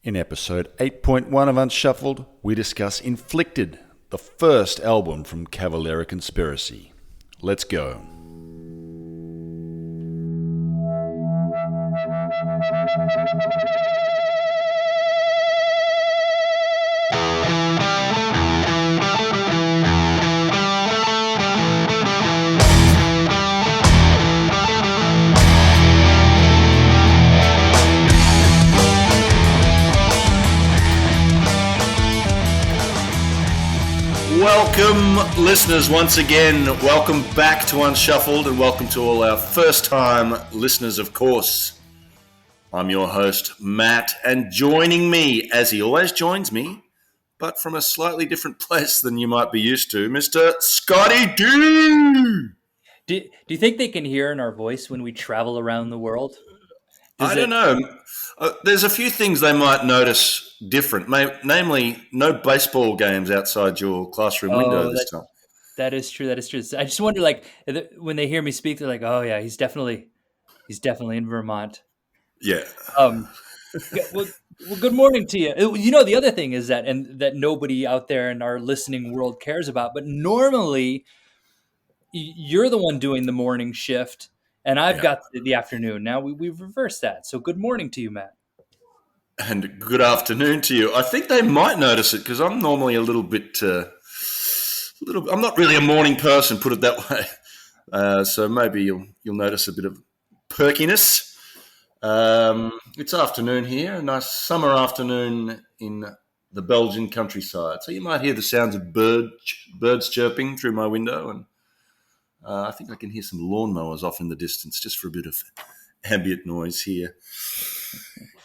In episode 8.1 of Unshuffled, we discuss Inflikted, the first album from Cavalera Conspiracy. Let's go. Welcome, listeners, once again. Welcome back to Unshuffled, and welcome to all our first-time listeners, of course. I'm your host, Matt, and joining me, as he always joins me, but from a slightly different place than you might be used to, Mr. Scotty D! Do you think they can hear in our voice when we travel around the world? I don't know. There's a few things they might notice different, namely no baseball games outside your classroom window this time. That is true. That is true. I just wonder, like, when they hear me speak, they're like, "Oh yeah, he's definitely in Vermont." Yeah. Well, good morning to you. You know, the other thing is that nobody out there in our listening world cares about, but normally you're the one doing the morning shift, and I've got the afternoon. Now we've reversed that. So good morning to you, Matt. And good afternoon to you. I think they might notice it because I'm normally a little bit, I'm not really a morning person, put it that way. So maybe you'll notice a bit of perkiness. It's afternoon here, a nice summer afternoon in the Belgian countryside. So you might hear the sounds of birds chirping through my window, and I think I can hear some lawnmowers off in the distance just for a bit of ambient noise here.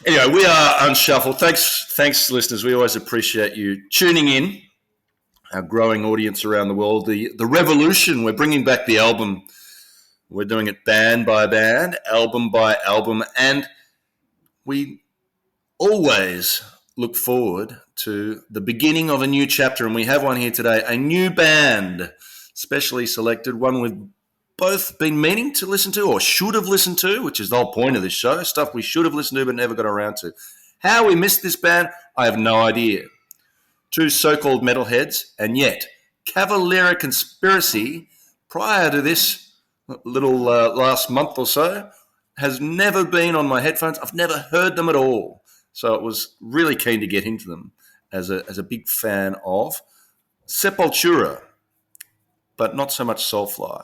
Anyway, we are Unshuffled. Thanks, listeners. We always appreciate you tuning in. Our growing audience around the world. The revolution. We're bringing back the album. We're doing it band by band, album by album, and we always look forward to the beginning of a new chapter. And we have one here today, a new band, specially selected, one we've both been meaning to listen to or should have listened to, which is the whole point of this show, stuff we should have listened to but never got around to. How we missed this band, I have no idea. Two so-called metalheads, and yet Cavalera Conspiracy, prior to this little last month or so, has never been on my headphones. I've never heard them at all. So it was really keen to get into them as a big fan of Sepultura, but not so much Soulfly.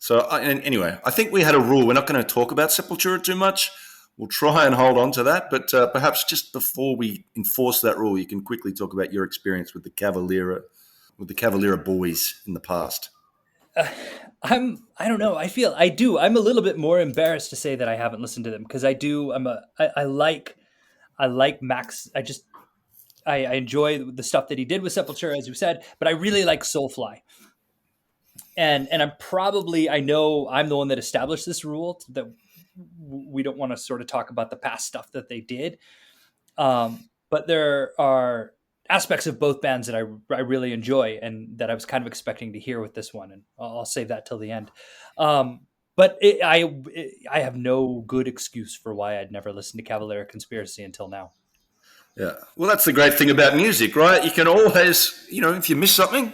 So anyway, I think we had a rule. We're not going to talk about Sepultura too much. We'll try and hold on to that. But perhaps just before we enforce that rule, you can quickly talk about your experience with the Cavalera boys in the past. I don't know. I'm a little bit more embarrassed to say that I haven't listened to them because I do. I like Max. I enjoy the stuff that he did with Sepultura, as you said, but I really like Soulfly. And I know I'm the one that established this rule that we don't want to sort of talk about the past stuff that they did. But there are aspects of both bands that I really enjoy and that I was kind of expecting to hear with this one. And I'll save that till the end. But I have no good excuse for why I'd never listened to Cavalera Conspiracy until now. Yeah. Well, that's the great thing about music, right? You can always, if you miss something,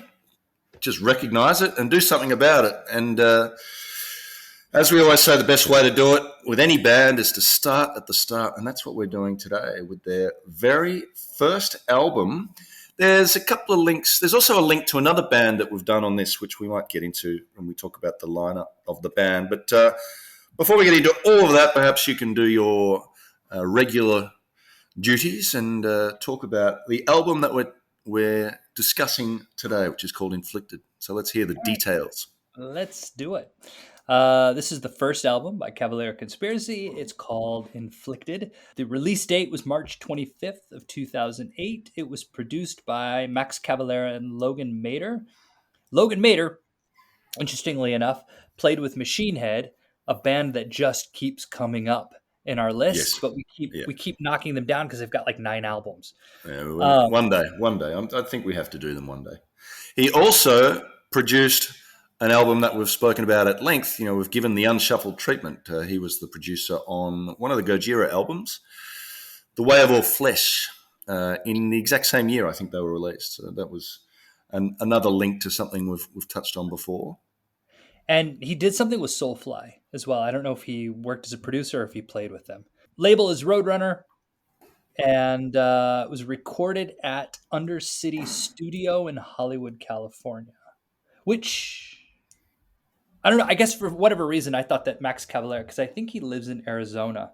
just recognize it and do something about it. And as we always say, the best way to do it with any band is to start at the start. And that's what we're doing today with their very first album. There's a couple of links. There's also a link to another band that we've done on this, which we might get into when we talk about the lineup of the band. But before we get into all of that, perhaps you can do your regular duties and talk about the album that we're discussing today, which is called Inflikted. So let's hear the details. Let's do it. This is the first album by Cavalera Conspiracy. It's called Inflikted. The release date was March 25th of 2008. It was produced by Max Cavalera and Logan Mader. Logan Mader, interestingly enough, played with Machine Head, a band that just keeps coming up in our list, but we keep knocking them down because they've got like 9 albums. Yeah, one day. I think we have to do them one day. He also produced an album that we've spoken about at length. We've given the Unshuffled treatment. He was the producer on one of the Gojira albums, The Way of All Flesh in the exact same year. I think they were released. So that was another link to something we've touched on before. And he did something with Soulfly as well. I don't know if he worked as a producer or if he played with them. Label is Roadrunner, and it was recorded at Undercity Studio in Hollywood, California. Which I don't know. I guess for whatever reason, I thought that Max Cavalera, because I think he lives in Arizona,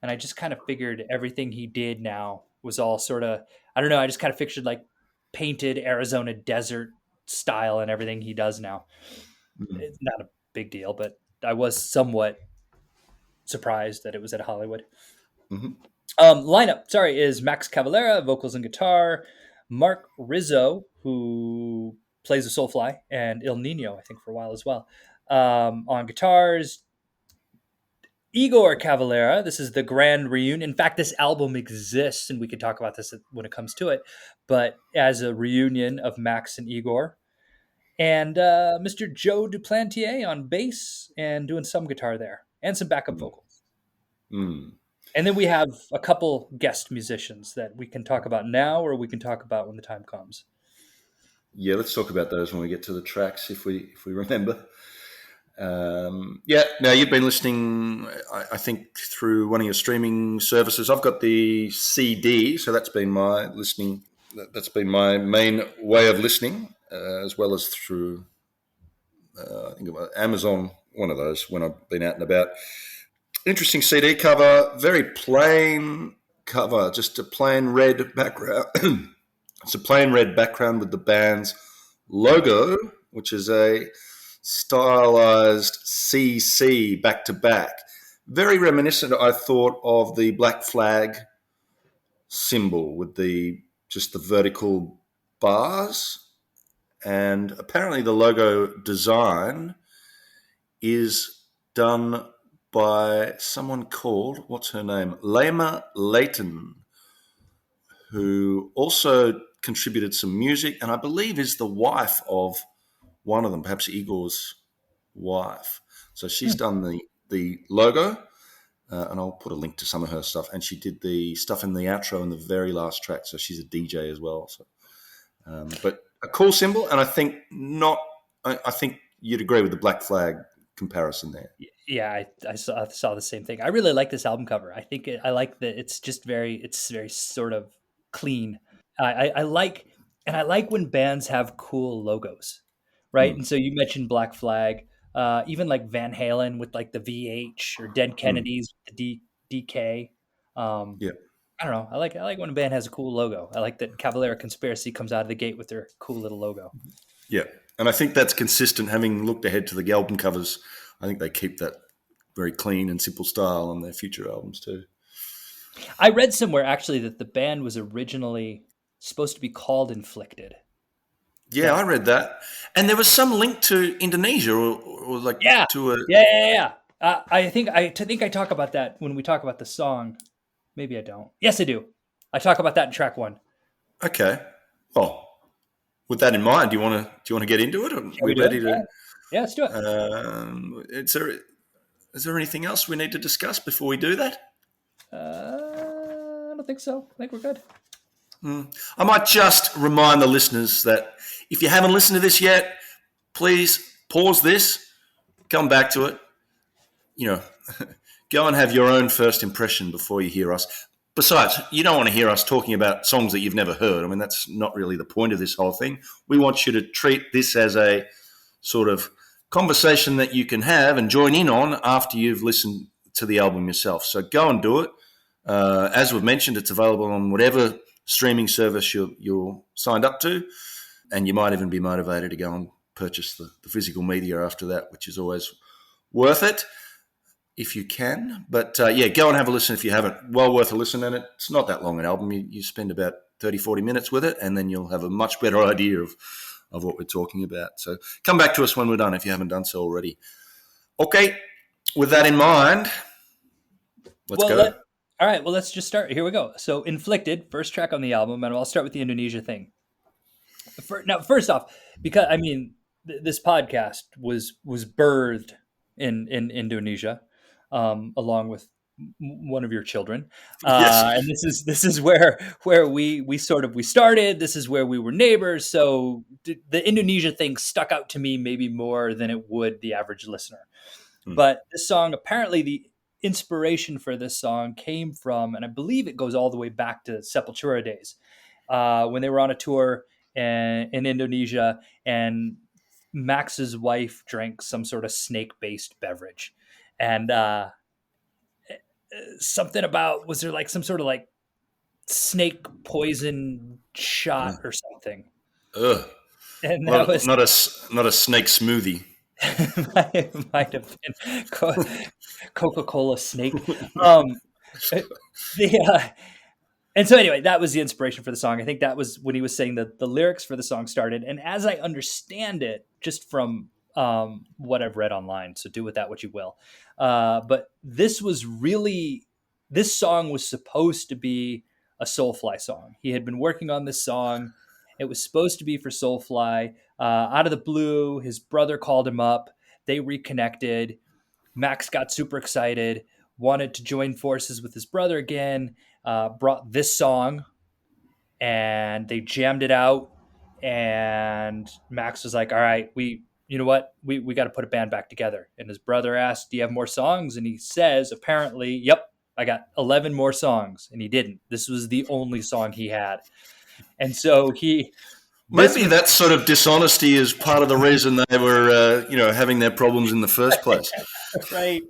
and I just kind of figured everything he did now was all sort of, I don't know. I just kind of pictured like painted Arizona desert style and everything he does now. It's not a big deal, but I was somewhat surprised that it was at Hollywood. Mm-hmm. Lineup, sorry, is Max Cavalera, vocals and guitar, Mark Rizzo, who plays the Soulfly, and Il Nino, I think, for a while as well. On guitars, Igor Cavalera. This is the grand reunion. In fact, this album exists, and we could talk about this when it comes to it, but as a reunion of Max and Igor. And Mr. Joe Duplantier on bass and doing some guitar there and some backup vocals. Mm. And then we have a couple guest musicians that we can talk about now or we can talk about when the time comes. Yeah, let's talk about those when we get to the tracks, if we remember. Now you've been listening, I think, through one of your streaming services. I've got the CD, so that's been my listening. That's been my main way of listening, as well as through I think about Amazon, one of those when I've been out and about. Interesting CD cover, very plain cover, just a plain red background. It's a plain red background with the band's logo, which is a stylized CC back to back. Very reminiscent, I thought, of the Black Flag symbol with the vertical bars. And apparently the logo design is done by someone called, what's her name? Lema Layton, who also contributed some music and I believe is the wife of one of them, perhaps Igor's wife. So she's done the logo, and I'll put a link to some of her stuff. And she did the stuff in the outro and the very last track. So she's a DJ as well. So, but a cool symbol, and I think not. I think you'd agree with the Black Flag comparison there. Yeah, I saw the same thing. I really like this album cover. I think I like that it's very sort of clean. I like when bands have cool logos, right? And so you mentioned Black Flag, even like Van Halen with like the VH or Dead Kennedys with the DK. Yeah. I don't know. I like when a band has a cool logo. I like that Cavalera Conspiracy comes out of the gate with their cool little logo. Yeah, and I think that's consistent. Having looked ahead to the album covers, I think they keep that very clean and simple style on their future albums too. I read somewhere actually that the band was originally supposed to be called Inflikted. Yeah, I read that, and there was some link to Indonesia, or like to a yeah. I think I talk about that when we talk about the song. Maybe I don't. Yes, I do. I talk about that in track 1. Okay. Well, with that in mind, do you want to get into it? Are we ready to? Yeah, let's do it. Is there anything else we need to discuss before we do that? I don't think so. I think we're good. I might just remind the listeners that if you haven't listened to this yet, please pause this, come back to it. Go and have your own first impression before you hear us. Besides, you don't want to hear us talking about songs that you've never heard. I mean, that's not really the point of this whole thing. We want you to treat this as a sort of conversation that you can have and join in on after you've listened to the album yourself. So go and do it. As we've mentioned, it's available on whatever streaming service you're signed up to, and you might even be motivated to go and purchase the physical media after that, which is always worth it if you can. But go and have a listen if you haven't. Well worth a listen, and it's not that long an album. You spend about 30, 40 minutes with it, and then you'll have a much better idea of what we're talking about. So come back to us when we're done if you haven't done so already. Okay, with that in mind, let's go. All right, well, let's just start. Here we go. So Inflikted, first track on the album, and I'll start with the Indonesia thing. Now, first off, because, I mean, this podcast was birthed in Indonesia, along with one of your children, Yes. and this is where we started. This is where we were neighbors. So the Indonesia thing stuck out to me maybe more than it would the average listener. Hmm. But this song, apparently, the inspiration for this song came from, and I believe it goes all the way back to Sepultura days, when they were on a tour in Indonesia, and Max's wife drank some sort of snake-based beverage, and something about, was there like some sort of like snake poison shot or something, Ugh. and that was Not a snake smoothie. might have been Coca-Cola snake. Um, the And so anyway, that was the inspiration for the song. I think that was when he was saying that the lyrics for the song started. And as I understand it, just from what I've read online, so do with that what you will. But this song was supposed to be a Soulfly song. He had been working on this song. It was supposed to be for Soulfly. Out of the blue, his brother called him up. They reconnected. Max got super excited, wanted to join forces with his brother again, brought this song, and they jammed it out. And Max was like, "All right, you know what? We got to put a band back together." And his brother asked, "Do you have more songs?" And he says, apparently, "Yep, I got 11 more songs." And he didn't. This was the only song he had. And so this Maybe was that sort of dishonesty is part of the reason they were, having their problems in the first place. right.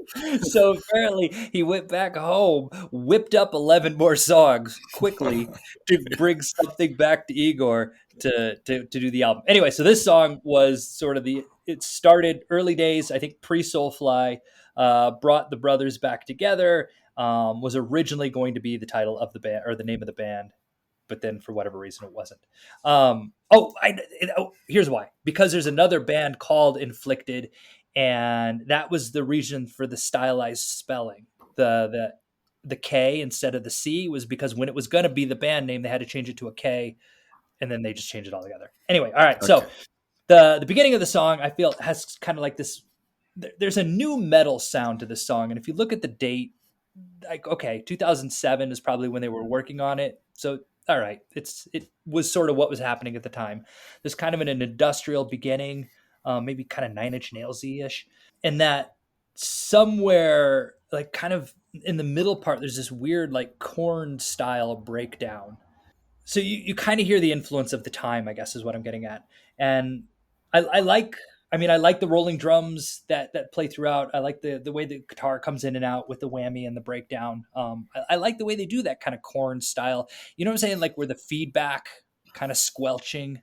So apparently he went back home, whipped up 11 more songs quickly to bring something back to Igor to do the album. Anyway, so this song was sort of it started early days, I think pre-Soulfly, brought the brothers back together, was originally going to be the title of the band or the name of the band, but then for whatever reason it wasn't. Here's why. Because there's another band called Inflikted, and that was the reason for the stylized spelling. The K instead of the C was because when it was going to be the band name, they had to change it to a K, and then they just changed it all together. Anyway, all right. Okay. So the beginning of the song, I feel, has kind of like this. There's a new metal sound to this song, and if you look at the date, like, okay, 2007 is probably when they were working on it. So all right, it was sort of what was happening at the time. There's kind of an industrial beginning, maybe kind of Nine Inch Nailsy ish, and that somewhere like kind of in the middle part, there's this weird like corn style breakdown. So you kind of hear the influence of the time, I guess, is what I'm getting at. And I like, I mean, I like the rolling drums that play throughout. I like the way the guitar comes in and out with the whammy and the breakdown. I like the way they do that kind of corn style. You know what I'm saying? Like where the feedback kind of squelching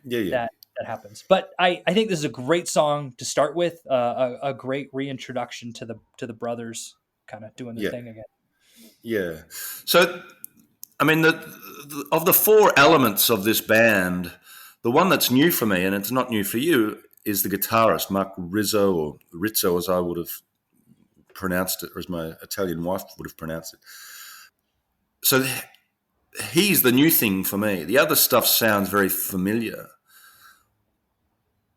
Yeah, yeah, that happens. But I think this is a great song to start with. A great reintroduction to the brothers kind of doing the yeah, thing again. yeah. So, I mean, of the four elements of this band, the one that's new for me, and it's not new for you, is the guitarist, Mark Rizzo, or Rizzo as I would have pronounced it, or as my Italian wife would have pronounced it. So he's the new thing for me. The other stuff sounds very familiar,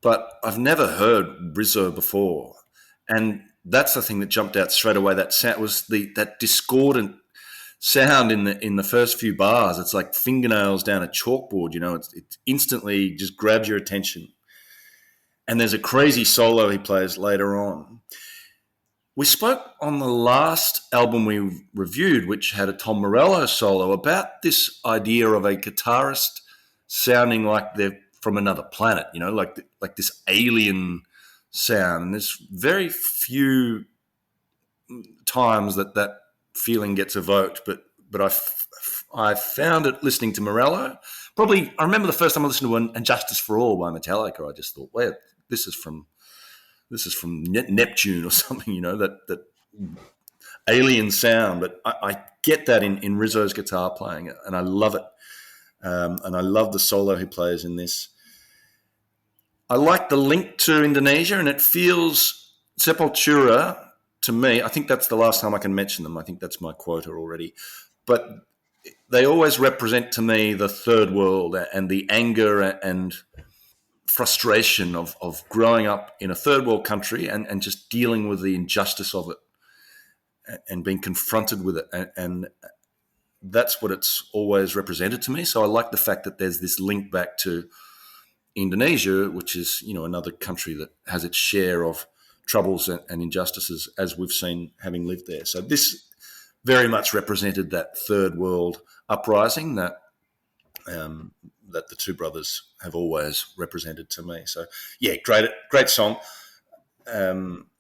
but I've never heard Rizzo before. And that's the thing that jumped out straight away. That sound was that discordant sound in the first few bars. It's like fingernails down a chalkboard. It instantly just grabs your attention. And there's a crazy solo he plays later on. We spoke on the last album we reviewed, which had a Tom Morello solo, about this idea of a guitarist sounding like they're from another planet, like this alien sound. And there's very few times that feeling gets evoked, but I found it listening to Morello. Probably, I remember the first time I listened to "And Justice for All" by Metallica. I just thought, well, this is from Neptune or something, that alien sound. But I get that in Rizzo's guitar playing, and I love it. And I love the solo he plays in this. I like the link to Indonesia, and it feels Sepultura to me. I think that's the last time I can mention them. I think that's my quota already. But they always represent to me the third world and the anger and frustration of growing up in a third world country and just dealing with the injustice of it. and being confronted with it, and that's what it's always represented to me. So I like the fact that there's this link back to Indonesia, which is, another country that has its share of troubles and injustices, as we've seen having lived there. So this very much represented that third world uprising that that the two brothers have always represented to me. So yeah, great song.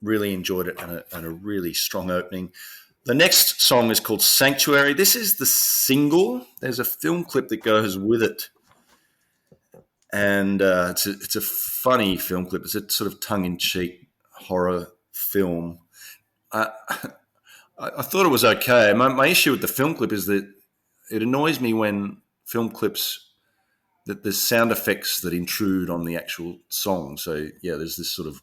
Really enjoyed it, and a really strong opening. The next song is called Sanctuary. This is the single. There's a film clip that goes with it. And it's a funny film clip. It's a sort of tongue-in-cheek horror film. I thought it was okay. My issue with the film clip is that it annoys me when film clips, that there's sound effects that intrude on the actual song. So yeah, there's this sort of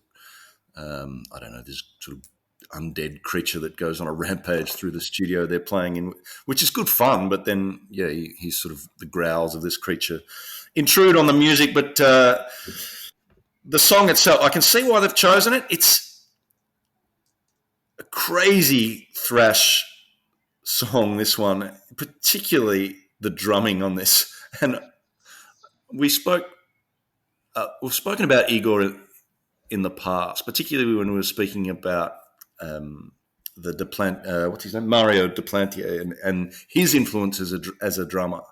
I don't know, this sort of undead creature that goes on a rampage through the studio they're playing in, which is good fun. But then yeah, he's sort of, the growls of this creature intrude on the music. But the song itself, I can see why they've chosen it. It's a crazy thrash song, this one, particularly the drumming on this. And we've spoken about Igor in the past, particularly when we were speaking about what's his name, Mario Duplantier, and his influence as a drummer.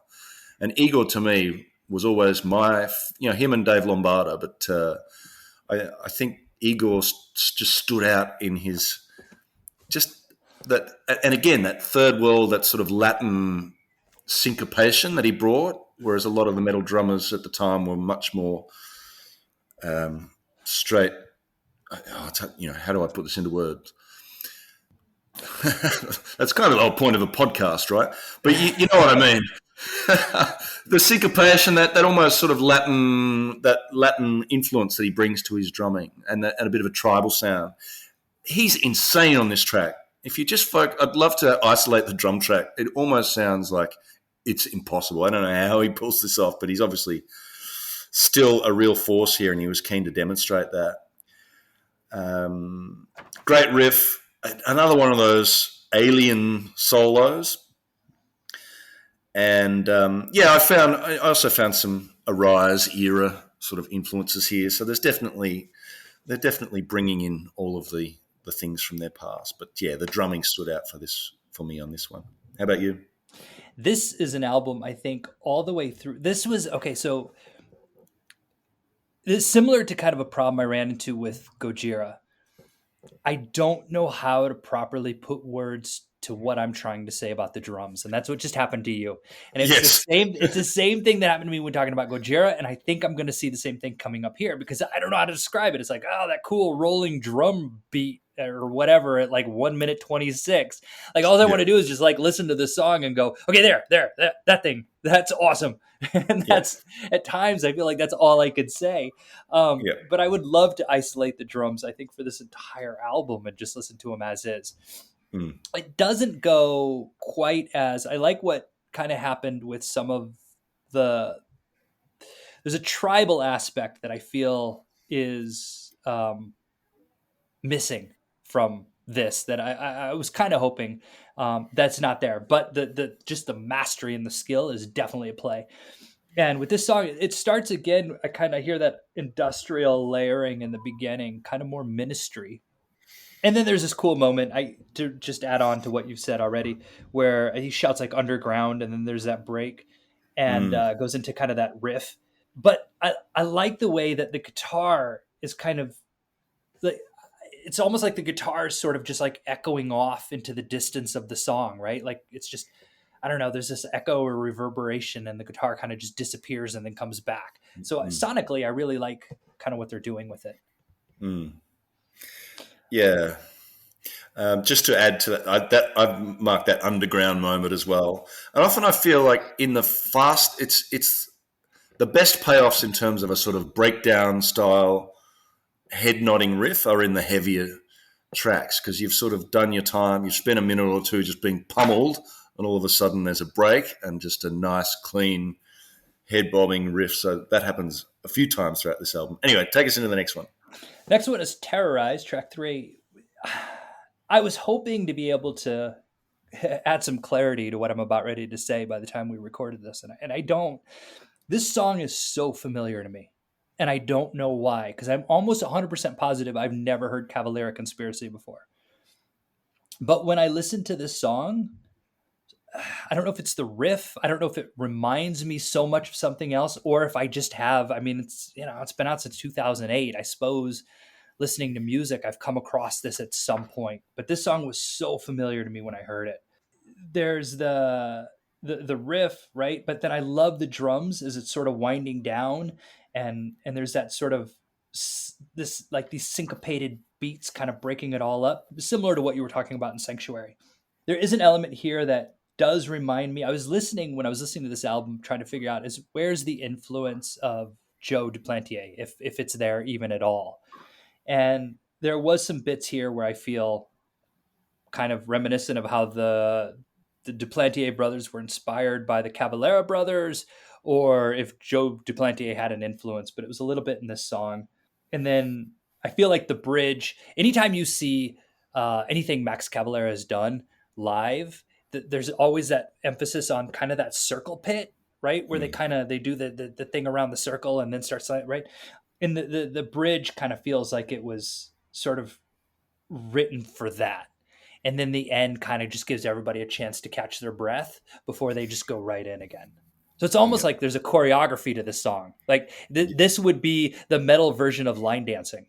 And Igor, to me, was always him and Dave Lombardo, but I think Igor just stood out in his, just that, and again, that third world, that sort of Latin syncopation that he brought, whereas a lot of the metal drummers at the time were much more straight. How do I put this into words? That's kind of the whole point of a podcast, right? But you know what I mean. The syncopation, that almost sort of Latin influence that he brings to his drumming, and a bit of a tribal sound. He's insane on this track. If you just I'd love to isolate the drum track. It almost sounds like it's impossible. I don't know how he pulls this off, but he's obviously still a real force here, and he was keen to demonstrate that. Great riff. Another one of those alien solos. And I also found some Arise era sort of influences here. So they're definitely bringing in all of the things from their past. But yeah, the drumming stood out for me on this one. How about you? This is an album, I think, all the way through. This was okay. So it's similar to kind of a problem I ran into with Gojira. I don't know how to properly put words to what I'm trying to say about the drums, and that's what just happened to you. And it's Yes. It's the same thing that happened to me when talking about Gojira, and I think I'm going to see the same thing coming up here, because I don't know how to describe it. It's like, oh, that cool rolling drum beat or whatever at like 1 minute 26. Like all I want to do is just like listen to the song and go, okay, there, that thing, that's awesome. And that's at times I feel like that's all I could say. But I would love to isolate the drums, I think, for this entire album and just listen to them as is. It doesn't go quite as, I like what kind of happened with some of there's a tribal aspect that I feel is missing from this, that I was kind of hoping that's not there, but the just the mastery and the skill is definitely at play. And with this song, it starts again, I kind of hear that industrial layering in the beginning, kind of more Ministry. And then there's this cool moment, to just add on to what you've said already, where he shouts like underground, and then there's that break and goes into kind of that riff. But I like the way that the guitar is kind of like, it's almost like the guitar is sort of just like echoing off into the distance of the song, right? Like it's just, I don't know, there's this echo or reverberation, and the guitar kind of just disappears and then comes back. So sonically, I really like kind of what they're doing with it. Yeah. Just to add to that, I've marked that underground moment as well. And often I feel like in the fast, it's the best payoffs in terms of a sort of breakdown style head nodding riff are in the heavier tracks, because you've sort of done your time, you've spent a minute or two just being pummeled, and all of a sudden there's a break and just a nice, clean head bobbing riff. So that happens a few times throughout this album. Anyway, take us into the next one. Next one is Terrorize, track 3. I was hoping to be able to add some clarity to what I'm about ready to say by the time we recorded this, and I don't. This song is so familiar to me, and I don't know why, because I'm almost 100% positive I've never heard Cavalera Conspiracy before. But when I listen to this song, I don't know if it's the riff. I don't know if it reminds me so much of something else, or if I just have. I mean, it's been out since 2008. I suppose listening to music, I've come across this at some point. But this song was so familiar to me when I heard it. There's the riff, right? But then I love the drums as it's sort of winding down, and there's that sort of this like these syncopated beats kind of breaking it all up, similar to what you were talking about in Sanctuary. There is an element here that does remind me. I was listening when I was listening to this album, trying to figure out is where's the influence of Joe Duplantier, if it's there even at all. And there was some bits here where I feel kind of reminiscent of how the Duplantier brothers were inspired by the Cavalera brothers, or if Joe Duplantier had an influence, but it was a little bit in this song. And then I feel like the bridge, anytime you see anything Max Cavalera has done live, there's always that emphasis on kind of that circle pit, right? Where they Mm. kind of they do the thing around the circle and then start right. And the bridge kind of feels like it was sort of written for that. And then the end kind of just gives everybody a chance to catch their breath before they just go right in again. So it's almost Yeah. like there's a choreography to this song. Like this would be the metal version of line dancing.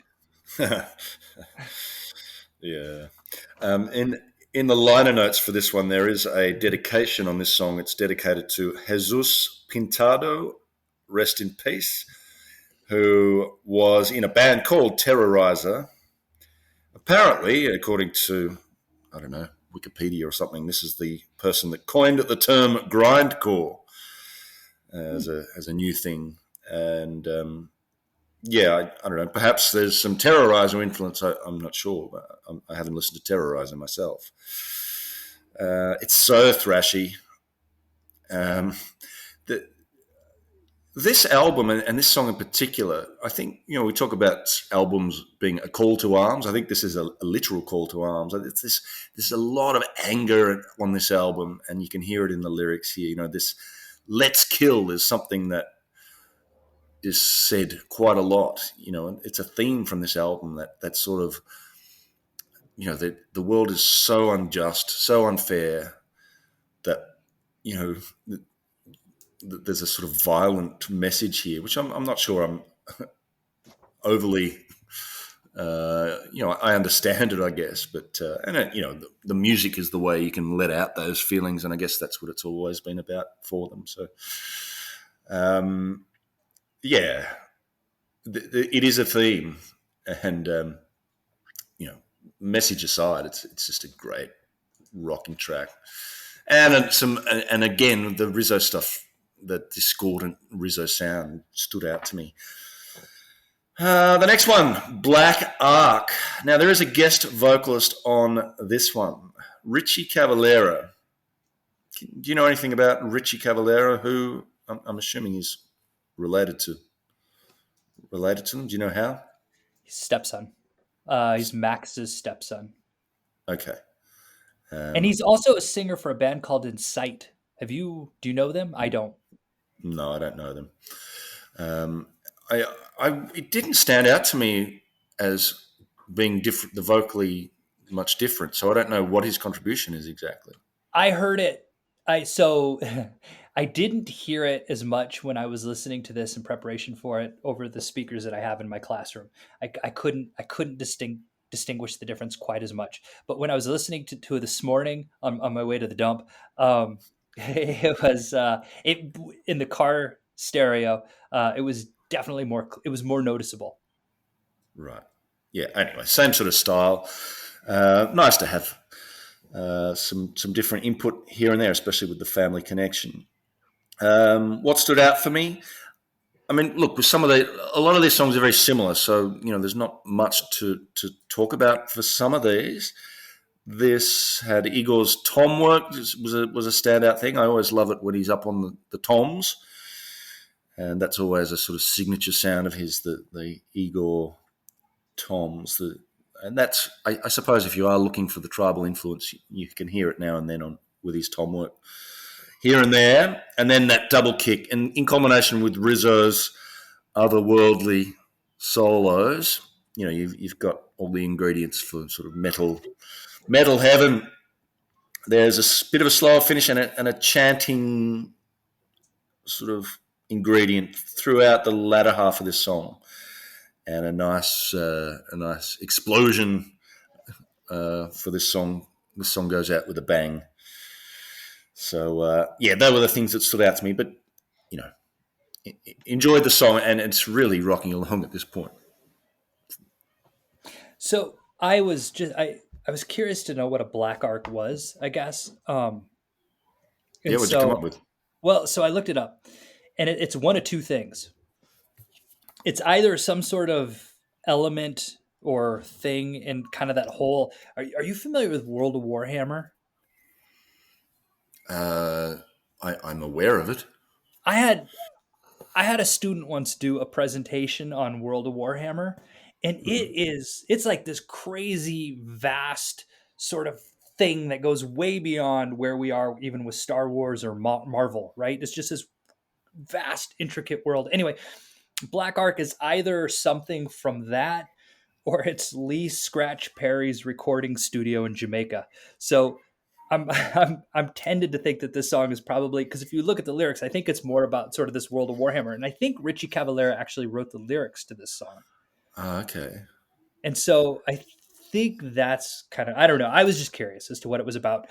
Yeah. In the liner notes for this one, there is a dedication on this song. It's dedicated to Jesus Pintado, rest in peace, who was in a band called Terrorizer. Apparently, according to, I don't know, Wikipedia or something, this is the person that coined the term grindcore as a new thing. And yeah, I don't know. Perhaps there's some Terrorizer influence. I'm not sure. But I haven't listened to Terrorizer myself. It's so thrashy. Um, the, this album and this song in particular, I think, we talk about albums being a call to arms. I think this is a literal call to arms. There's a lot of anger on this album, and you can hear it in the lyrics here. This "let's kill" is something that is said quite a lot. And it's a theme from this album that sort of, the world is so unjust, so unfair that, there's a sort of violent message here, which I'm not sure I'm overly, I understand it, I guess, but the music is the way you can let out those feelings, and I guess that's what it's always been about for them. So, yeah, it is a theme, and message aside, it's just a great rocking track, and again the Rizzo stuff. The discordant Rizzo sound stood out to me. The next one, Black Ark. Now, there is a guest vocalist on this one, Richie Cavalera. Do you know anything about Richie Cavalera, who I'm assuming he's related to them? Do you know how? His stepson. He's Max's stepson. Okay. And he's also a singer for a band called Incite. Do you know them? I don't. No, I don't know them. Um, it didn't stand out to me as being different, the vocally much different. So I don't know what his contribution is exactly. I heard it. So I didn't hear it as much when I was listening to this in preparation for it over the speakers that I have in my classroom. I couldn't distinguish the difference quite as much. But when I was listening to it this morning on my way to the dump, it was it in the car stereo. It was definitely more. It was more noticeable. Right. Yeah. Anyway, same sort of style. Nice to have some different input here and there, especially with the family connection. What stood out for me? I mean, look, with a lot of these songs are very similar, so there's not much to talk about for some of these. This had Igor's tom work was a standout thing. I always love it when he's up on the toms, and that's always a sort of signature sound of his, the Igor toms. and that's I suppose if you are looking for the tribal influence, you can hear it now and then on with his tom work here and there, and then that double kick, and in combination with Rizzo's otherworldly solos, you've got all the ingredients for sort of metal heaven. There's a bit of a slower finish and a chanting sort of ingredient throughout the latter half of this song, and a nice explosion for this song. This song goes out with a bang. So yeah, they were the things that stood out to me. But you know, enjoyed the song, and it's really rocking along at this point. So I was curious to know what a black arc was, I guess. Yeah, And what'd you come so up with? well, so I looked it up, and it's one of two things. It's either some sort of element or thing in kind of that whole. Are you familiar with World of Warhammer? Uh, I'm aware of it. I had I had a student once do a presentation on World of Warhammer, and it's like this crazy vast sort of thing that goes way beyond where we are even with Star Wars or Marvel, right? It's just this vast intricate world. Anyway, Black Ark is either something from that or it's Lee Scratch Perry's recording studio in Jamaica. So I'm tended to think that this song is probably, because if you look at the lyrics, I think it's more about sort of this world of Warhammer, and I think Richie Cavalera actually wrote the lyrics to this song. Okay. And so I think that's kind of, I don't know. I was just curious as to what it was about.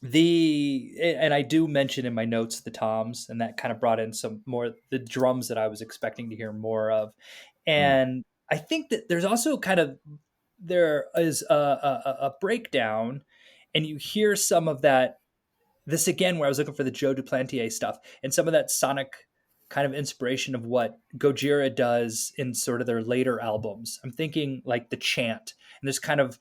And I do mention in my notes the toms, and that kind of brought in some more the drums that I was expecting to hear more of. Mm. And I think that there's also kind of there is a breakdown, and you hear some of that. This again, where I was looking for the Joe Duplantier stuff, and some of that sonic kind of inspiration of what Gojira does in sort of their later albums. I'm thinking like the chant, and there's kind of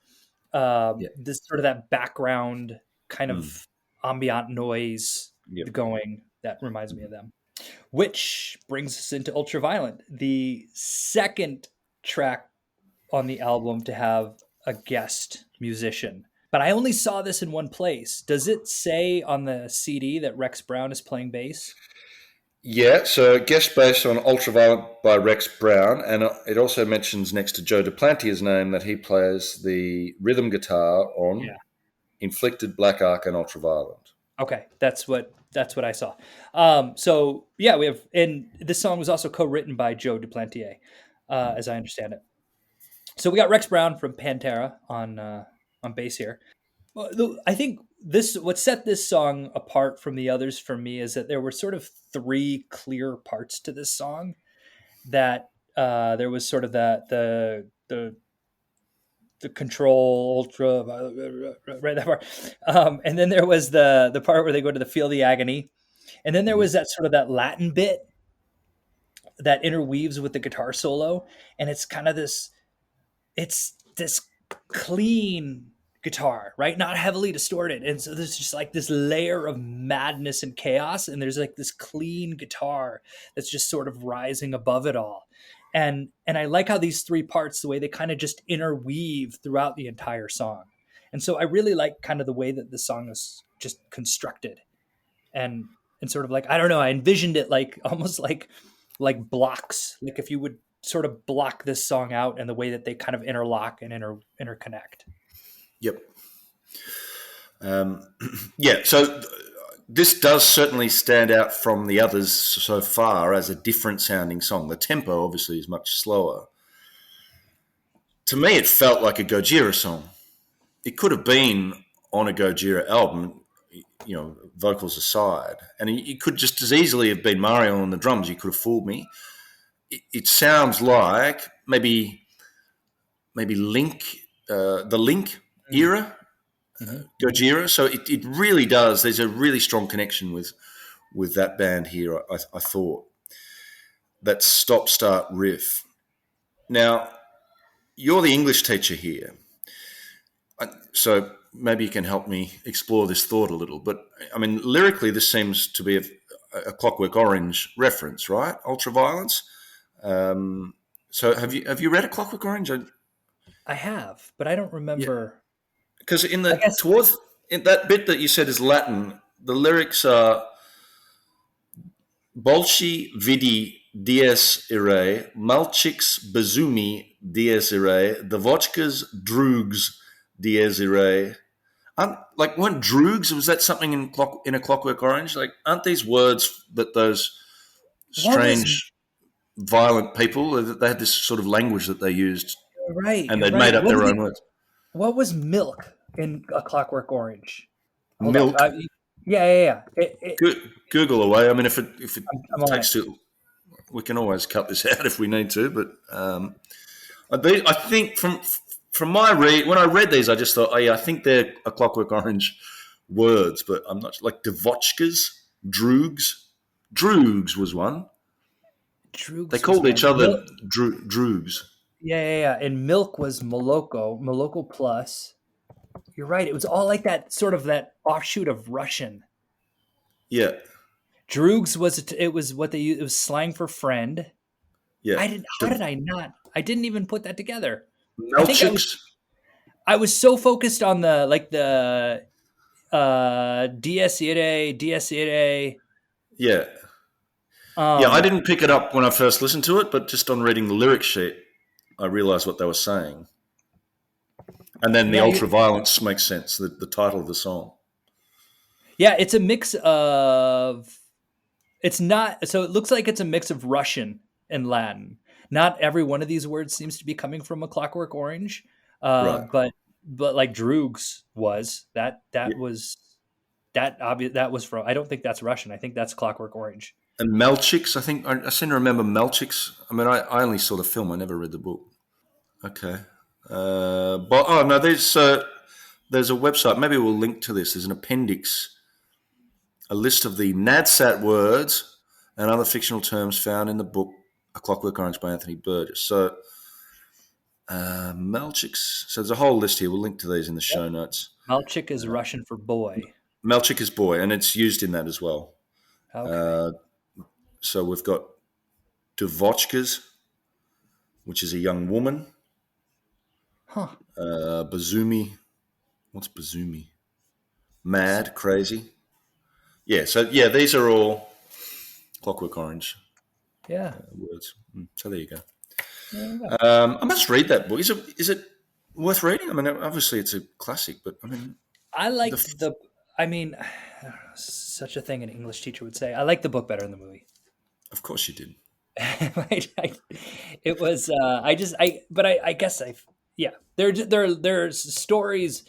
Yeah. this sort of that background kind Mm. of ambient noise Yep. going that reminds me of them. Which brings us into Ultraviolent, the second track on the album to have a guest musician. But I only saw this in one place. Does it say on the CD that Rex Brown is playing bass? Yeah, so guest bass on Ultraviolent by Rex Brown, and it also mentions next to Joe Duplantier's name that he plays the rhythm guitar on Yeah. Inflicted, Black Ark, and Ultraviolent. Okay, that's what I saw. So yeah, we have, and this song was also co-written by Joe Duplantier, as I understand it. So we got Rex Brown from Pantera on bass here. Well, I think this what set this song apart from the others for me is that there were sort of three clear parts to this song. That there was sort of the control ultra right that part, and then there was the part where they go to the feel the agony, and then there Mhm. was that sort of that Latin bit that interweaves with the guitar solo, and it's this clean guitar, right? Not heavily distorted. And so there's just like this layer of madness and chaos. And there's like this clean guitar that's just sort of rising above it all. And I like how these three parts, the way they kind of just interweave throughout the entire song. And so I really like kind of the way that the song is just constructed and and sort of like, I don't know, I envisioned it like almost like blocks, like if you would sort of block this song out and the way that they kind of interlock and interconnect. Yep. Um, yeah, so this does certainly stand out from the others so far as a different sounding song. The tempo obviously is much slower. To me, it felt like a Gojira song. It could have been on a Gojira album, vocals aside, and it could just as easily have been Mario on the drums. You could have fooled me. It sounds like maybe Link, the Link era, Mm-hmm. Gojira. So it really does. There's a really strong connection with that band here. I thought that stop start riff. Now you're the English teacher here, so maybe you can help me explore this thought a little. But I mean, lyrically, this seems to be a Clockwork Orange reference, right? Ultraviolence. So have you read a Clockwork Orange? I have, but I don't Yeah, remember. because I guess in that bit that you said is Latin, the lyrics are Bolshi vidi dies irae, malchix bezumi dies irae, the vodkas droogs dies irae. Like, weren't droogs? Was that something in A Clockwork Orange? Like, aren't these words that those what was strange, violent people, they had this sort of language that they used, right. and You're they'd made right. up their own words. What was milk in A Clockwork Orange? Hold up. Milk. Yeah, yeah, yeah. Google away. I mean, if it I'm on it. takes to, we can always cut this out if we need to. But I think from my read, when I read these, I just thought, oh yeah, I think they're A Clockwork Orange words, but I'm not like Devotchkas, Droogs. Droogs was one. They Droogs was called each one. other Droogs. Yeah, yeah, yeah. And milk was Moloko, Moloko Plus. You're right. It was all like that sort of that offshoot of Russian. Yeah, Droogs was it was what they used. It was slang for friend. yeah. I didn't. How did I not? I didn't even put that together. I think Melchiks. I was so focused on the like the Dies Irae, Dies Irae. Yeah, yeah. I Um, didn't pick it up when I first listened to it, but just on reading the lyric sheet, I realised what they were saying. And then the yeah, ultra violence makes sense. The title of the song. yeah. It's a mix of. It's not. So it looks like it's a mix of Russian and Latin. Not every one of these words seems to be coming from A Clockwork Orange, Right. but like Droogs was that Yeah. was that obvious that was from. I don't think that's Russian. I think that's Clockwork Orange. And Melchiks, I think I seem to remember Melchiks. I mean, I only saw the film. I never read the book. Okay. But oh no, there's a website. Maybe we'll link to this. There's an appendix, a list of the NADSAT words and other fictional terms found in the book A Clockwork Orange by Anthony Burgess. So Melchiks. So there's a whole list here. We'll link to these in the Yep. show notes. Malchik is Russian for boy. Melchik is boy, and it's used in that as well. Okay. Uh, so we've got Devochkas, which is a young woman. Huh. Bazumi. What's Bazumi? Mad, crazy. Yeah, so yeah, these are all Clockwork Orange Yeah. words. So there you go. There you go. I must read that book. Is it worth reading? I mean, obviously it's a classic, but I mean, I the liked the. I mean, I don't know, such a thing an English teacher would say. I like the book better than the movie. of course you did. It was. But I guess I. Yeah. There's stories.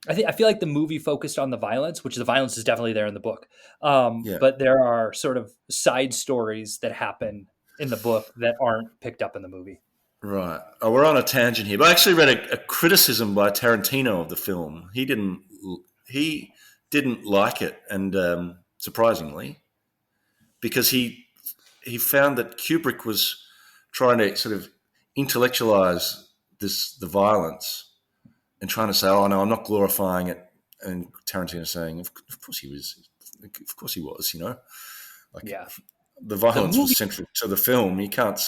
I feel like the movie focused on the violence, which the violence is definitely there in the book. Yeah, But there are sort of side stories that happen in the book that aren't picked up in the movie. right. Oh, we're on a tangent here, but I actually read a criticism by Tarantino of the film. He didn't like it, and surprisingly, because he found that Kubrick was trying to sort of intellectualize the violence and trying to say, "Oh no, I'm not glorifying it," and Tarantino saying, "Of course he was, of course he was," like Yeah. the The violence movie. was central to the film. You can't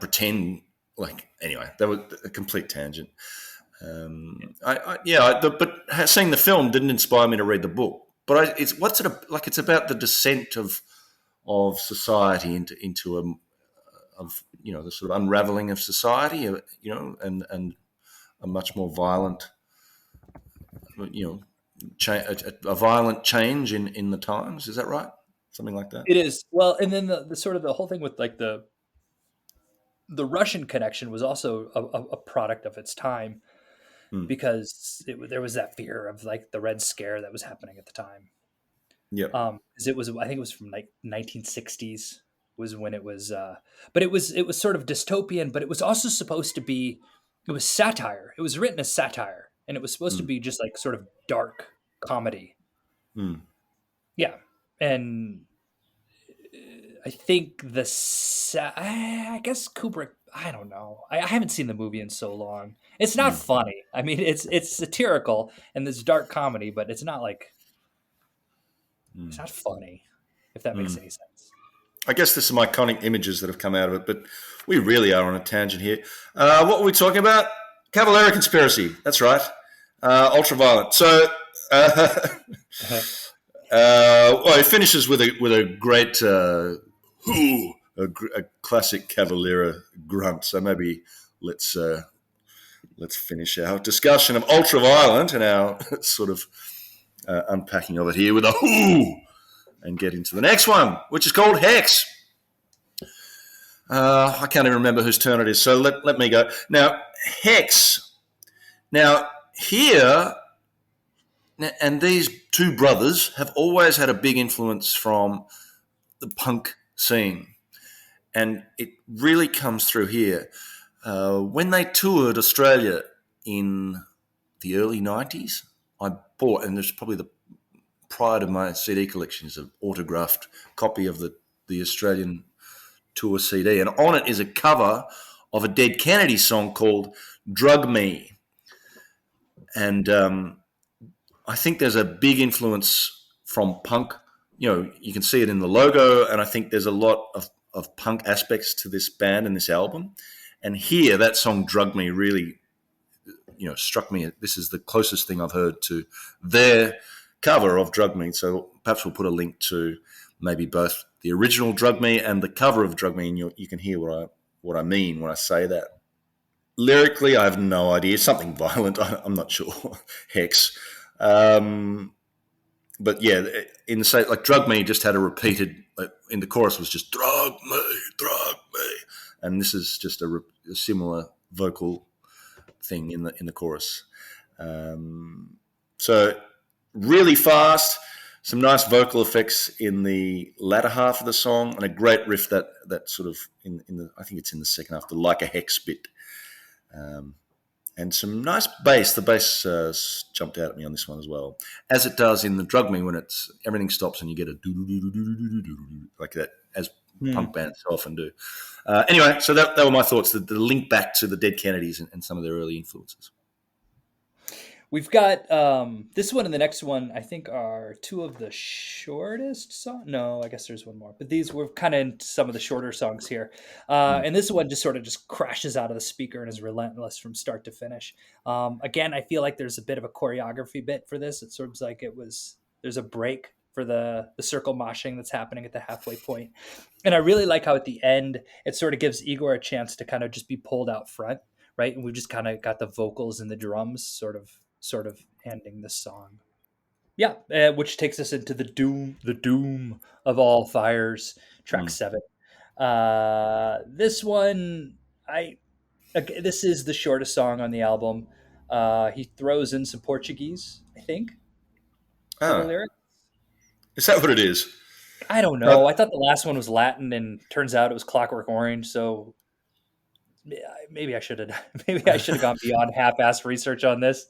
pretend like anyway. That was a complete tangent. But seeing the film didn't inspire me to read the book. But what's it like? It's about the descent of society into the sort of unraveling of society, and a much more violent, you know, a violent change in the times. Is that right? Something like that. It is. Well, and then the sort of the whole thing with like the Russian connection was also a product of its time Mm. because there was that fear of like the Red Scare that was happening at the time. Yep. Because it was, I think it was from like 1960s was when it was, but it was sort of dystopian, but it was also supposed to be, it was satire. It was written as satire, and it was supposed to Mm. be just like sort of dark comedy. Mm. Yeah, and I think I guess Kubrick. I don't know. I haven't seen the movie in so long. It's not Mm. funny. I mean, it's satirical and this dark comedy, but it's not like it's Mm. not funny. If that makes Mm. any sense. I guess there's some iconic images that have come out of it, but we really are on a tangent here. What were we talking about? Cavalera conspiracy. That's right. Ultraviolet. So, well, it finishes with a great a classic Cavalera grunt. So maybe let's finish our discussion of Ultraviolet and our sort of unpacking of it here with a whoo, and get into the next one, which is called Hex. I can't even remember whose turn it is, so let me go. Now, Hex. Now, here, and these two brothers have always had a big influence from the punk scene, and it really comes through here. When they toured Australia in the early 90s, I bought, and there's probably prior to my CD collection, is an autographed copy of the Australian tour CD, and on it is a cover of a Dead Kennedy song called Drug Me. And I think there's a big influence from punk. You know, you can see it in the logo, and I think there's a lot of punk aspects to this band and this album. And here, that song Drug Me really, struck me. This is the closest thing I've heard to their cover of Drug Me. So perhaps we'll put a link to maybe both the original Drug Me and the cover of Drug Me, and you can hear what I mean when I say that. Lyrically, I have no idea. Something violent. I'm not sure. Hex. But yeah, in the same, like Drug Me just had a repeated, like in the chorus was just drug me, and this is just a similar vocal thing in the chorus. So really fast, some nice vocal effects in the latter half of the song, and a great riff that sort of in the, I think it's in the second half, the Like a Hex bit. And some nice bass. The bass jumped out at me on this one as well, as it does in the Drug Me when everything stops and you get a doo-doo-doo-doo-doo-doo-doo, like that, as punk bands often do. Anyway, so that were my thoughts, the link back to the Dead Kennedys and some of their early influences. We've got this one and the next one, I think, are two of the shortest songs. No, I guess there's one more. But these were kind of in some of the shorter songs here. And this one just sort of just crashes out of the speaker and is relentless from start to finish. Again, I feel like there's a bit of a choreography bit for this. It sort of like there's a break for the circle moshing that's happening at the halfway point. And I really like how at the end, it sort of gives Igor a chance to kind of just be pulled out front, right? And we've just kind of got the vocals and the drums sort of ending the song. Yeah, which takes us into the doom of all fires, track 7. This one, this is the shortest song on the album. He throws in some Portuguese, I think, for the lyrics. Is that what it is? I don't know. I thought the last one was Latin, and turns out it was Clockwork Orange. So maybe I should have gone beyond half-assed research on this.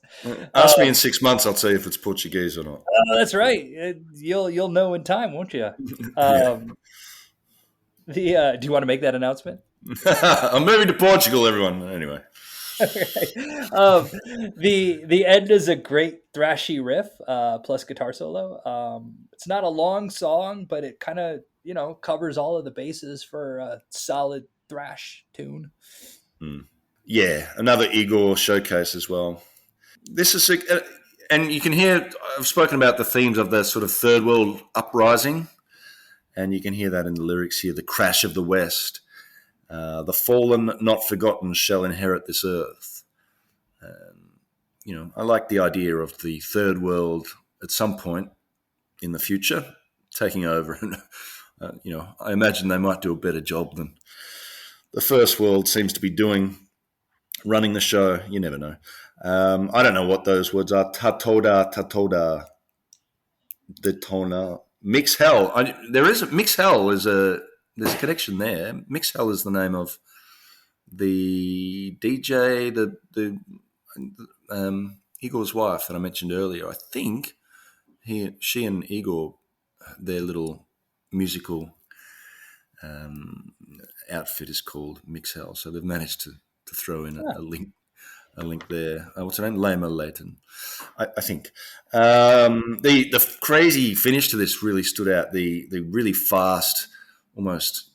Ask me in 6 months, I'll tell you if it's Portuguese or not. That's right. You'll know in time, won't you? Do you want to make that announcement? I'm moving to Portugal, everyone. Anyway. The end is a great thrashy riff plus guitar solo. It's not a long song, but it kind of covers all of the bases for a solid thrash tune. Yeah, another Igor showcase as well. This is and you can hear, I've spoken about the themes of the sort of third world uprising, and you can hear that in the lyrics here. The crash of the West, the fallen, not forgotten, shall inherit this earth. I like the idea of the third world at some point in the future taking over, and I imagine they might do a better job than the first world seems to be doing, running the show. You never know. I don't know what those words are. Tatoda, detona, mix hell. There's a connection there. Mix hell is the name of the DJ, Igor's wife that I mentioned earlier. I think she and Igor, their little musical outfit is called Mixhell, so they've managed to throw in a link there. What's her name? Lama Layton, I think. The crazy finish to this really stood out. The really fast, almost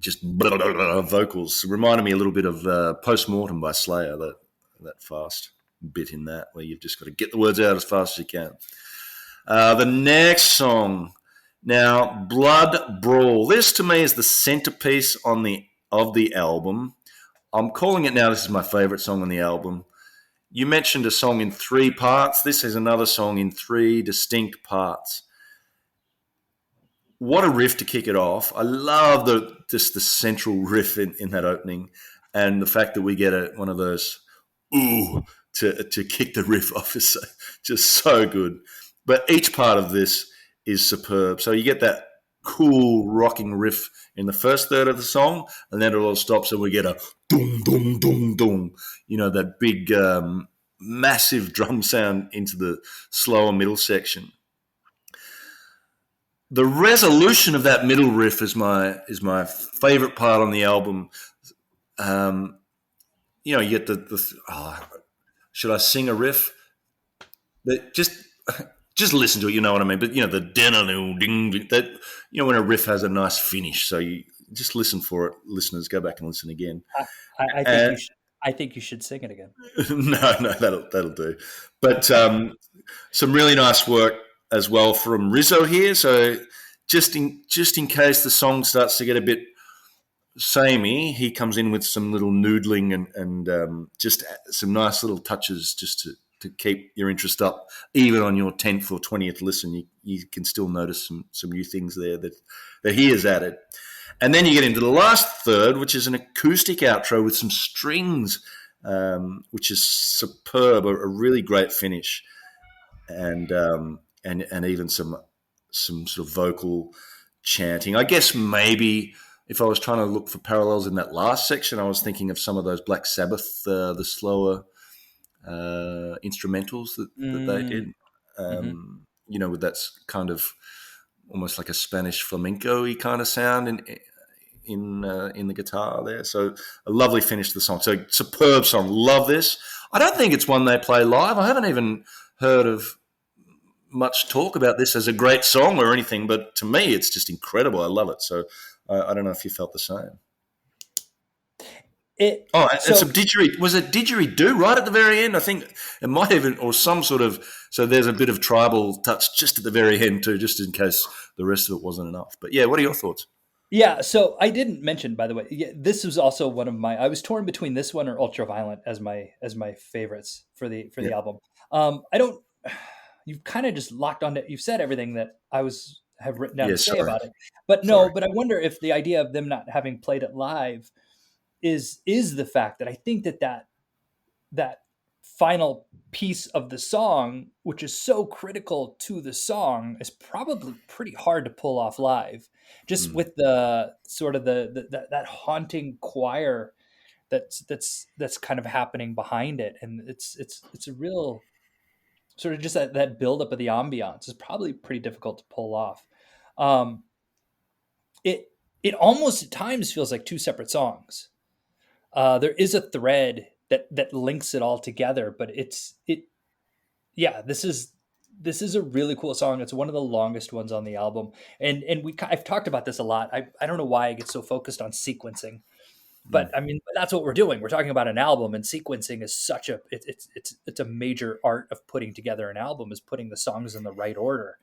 just blah, blah, blah, vocals. It reminded me a little bit of Postmortem by Slayer, that fast bit in that where you've just got to get the words out as fast as you can. The next song, now, Blood Brawl. This to me is the centerpiece of the album. I'm calling it now. This is my favorite song on the album. You mentioned a song in 3 parts. This is another song in 3 distinct parts. What a riff to kick it off. I love the central riff in that opening, and the fact that we get one of those ooh to kick the riff off is just so good. But each part of this is superb. So you get that cool rocking riff in the first third of the song, and then it all stops and we get a doom, doom, doom, doom. You know, that big massive drum sound into the slower middle section. The resolution of that middle riff is my favorite part on the album. You get should I sing a riff? Just listen to it, you know what I mean. But the ding, that when a riff has a nice finish. So you just listen for it, listeners. Go back and listen again. I think you should sing it again. No, that'll do. But some really nice work as well from Rizzo here. So just in case the song starts to get a bit samey, he comes in with some little noodling and just some nice little touches just to keep your interest up. Even on your 10th or 20th listen, you can still notice some new things there that he has added. And then you get into the last third, which is an acoustic outro with some strings, which is superb, a really great finish. And even some sort of vocal chanting. I guess maybe if I was trying to look for parallels in that last section, I was thinking of some of those Black Sabbath, the slower instrumentals that they did. With that kind of almost like a Spanish flamenco-y kind of sound in the guitar there. So a lovely finish to the song. So superb song. Love this. I don't think it's one they play live. I haven't even heard of much talk about this as a great song or anything, but to me it's just incredible. I love it. So I don't know if you felt the same. Some was it didgeridoo right at the very end? I think it might even, or some sort of, so there's a bit of tribal touch just at the very end too, just in case the rest of it wasn't enough. But yeah, what are your thoughts? Yeah, so I didn't mention, by the way, this was also one of I was torn between this one or Ultraviolent as my favorites for the album. You've kind of just locked on to, you've said everything that I have written down to say about it. But but I wonder if the idea of them not having played it live is the fact that I think that final piece of the song, which is so critical to the song, is probably pretty hard to pull off live. Just with the sort of that haunting choir that's kind of happening behind it, and it's a real sort of just that buildup of the ambiance is probably pretty difficult to pull off. It almost at times feels like 2 separate songs. There is a thread that links it all together, but this is a really cool song. It's one of the longest ones on the album, and I've talked about this a lot. I don't know why I get so focused on sequencing. But I mean, that's what we're doing. We're talking about an album, and sequencing is such it's a major art of putting together an album, is putting the songs in the right order.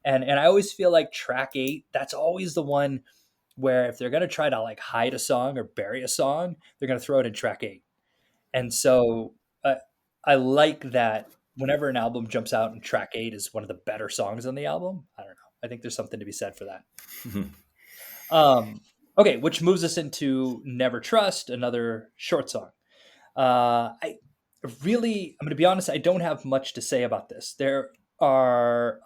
And I always feel like track 8, that's always the one where if they're going to try to like hide a song or bury a song, they're going to throw it in track 8. And so I like that whenever an album jumps out and track 8 is one of the better songs on the album. I don't know. I think there's something to be said for that. Okay, which moves us into Never Trust, another short song. I'm going to be honest, I don't have much to say about this. There are,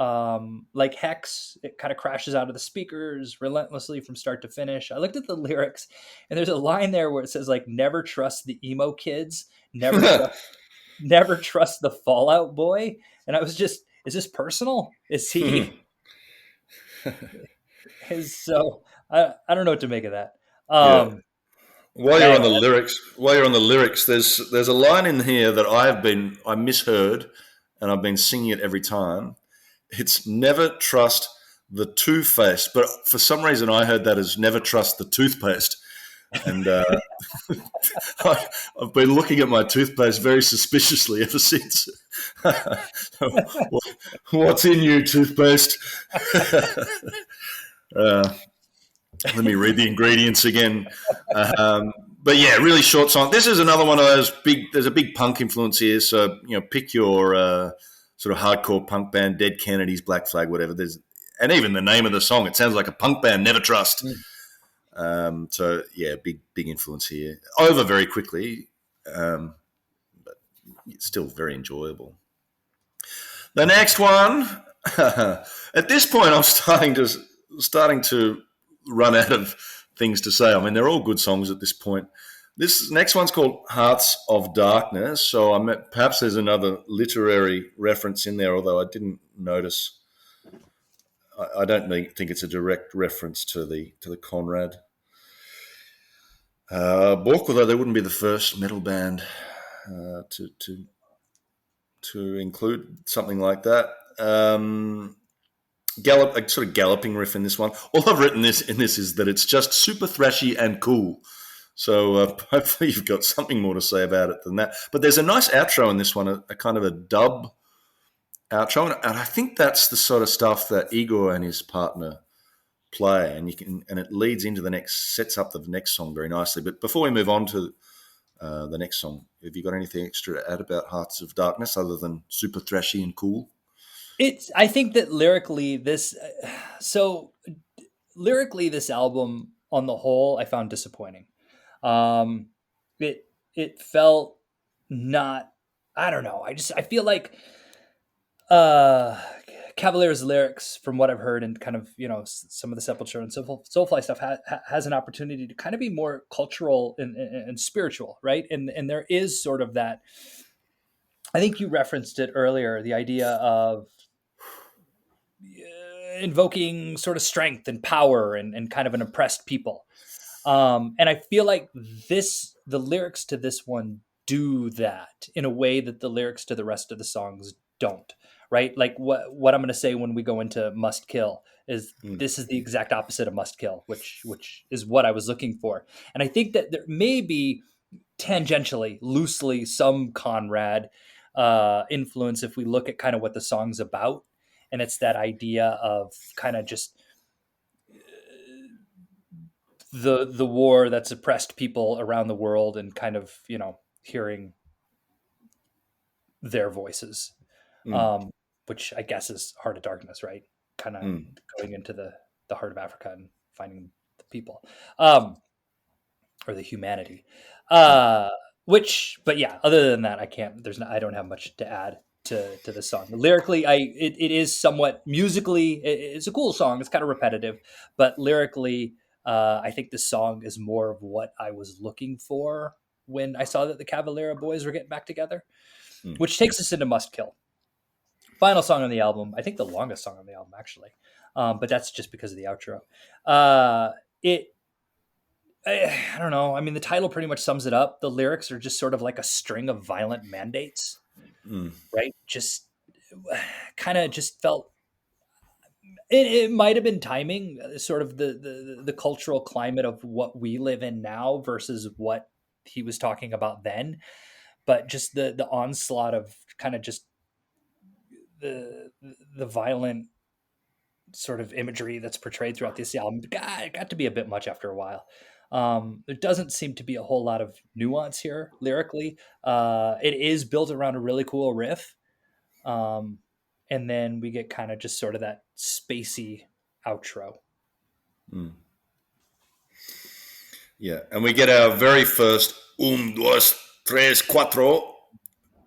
like Hex, it kind of crashes out of the speakers relentlessly from start to finish. I looked at the lyrics, and there's a line there where it says, like, never trust the emo kids, never trust the Fallout Boy. And I was just, is this personal? Is he... So... I don't know what to make of that. While you're on the lyrics, there's a line in here that I misheard, and I've been singing it every time. It's never trust the Two-Faced, but for some reason I heard that as never trust the toothpaste. And I've been looking at my toothpaste very suspiciously ever since. What's in you, toothpaste? Let me read the ingredients again. But yeah, really short song. This is another one of those big. There's a big punk influence here, so pick your sort of hardcore punk band, Dead Kennedys, Black Flag, whatever. And even the name of the song, it sounds like a punk band. Never Trust. So yeah, big influence here. Over very quickly, but it's still very enjoyable. The next one. At this point, I'm starting to run out of things to say. I mean, they're all good songs at this point. This next one's called Hearts of Darkness. So perhaps there's another literary reference in there, although I didn't notice. I don't think it's a direct reference to the Conrad book, although they wouldn't be the first metal band to include something like that. A sort of galloping riff in this one. All I've written in this is that it's just super thrashy and cool. So hopefully you've got something more to say about it than that. But there's a nice outro in this one, a kind of a dub outro, and I think that's the sort of stuff that Igor and his partner play, and it leads into sets up the next song very nicely. But before we move on to the next song, have you got anything extra to add about Hearts of Darkness other than super thrashy and cool? I think that lyrically this album on the whole I found disappointing. It felt not, I don't know. I feel like Cavalera's lyrics, from what I've heard and kind of, some of the Sepulture and Soulfly stuff has an opportunity to kind of be more cultural and spiritual, right? And there is sort of that, I think you referenced it earlier, the idea of invoking sort of strength and power and kind of an oppressed people. And I feel like the lyrics to this one do that in a way that the lyrics to the rest of the songs don't, right? Like what I'm going to say when we go into Must Kill is this is the exact opposite of Must Kill, which is what I was looking for. And I think that there may be tangentially, loosely, some Conrad influence if we look at kind of what the song's about. And it's that idea of kind of just the war that's oppressed people around the world and kind of, hearing their voices, which I guess is Heart of Darkness, right? Kind of going into the heart of Africa and finding the people, or the humanity. But yeah, other than that, I don't have much to add to this song. Lyrically, it is somewhat musically, it's a cool song. It's kind of repetitive, but lyrically, I think this song is more of what I was looking for when I saw that the Cavalera boys were getting back together, which takes us into Must Kill. Final song on the album. I think the longest song on the album, actually. But that's just because of the outro. I don't know. I mean, the title pretty much sums it up. The lyrics are just sort of like a string of violent mandates, right? Just kind of just felt, it might have been timing, sort of the cultural climate of what we live in now versus what he was talking about then. But just the onslaught of kind of just the violent sort of imagery that's portrayed throughout this album got to be a bit much after a while. There doesn't seem to be a whole lot of nuance here lyrically. It is built around a really cool riff. And then we get kind of just sort of that spacey outro. Yeah, and we get our very first dos, tres, cuatro.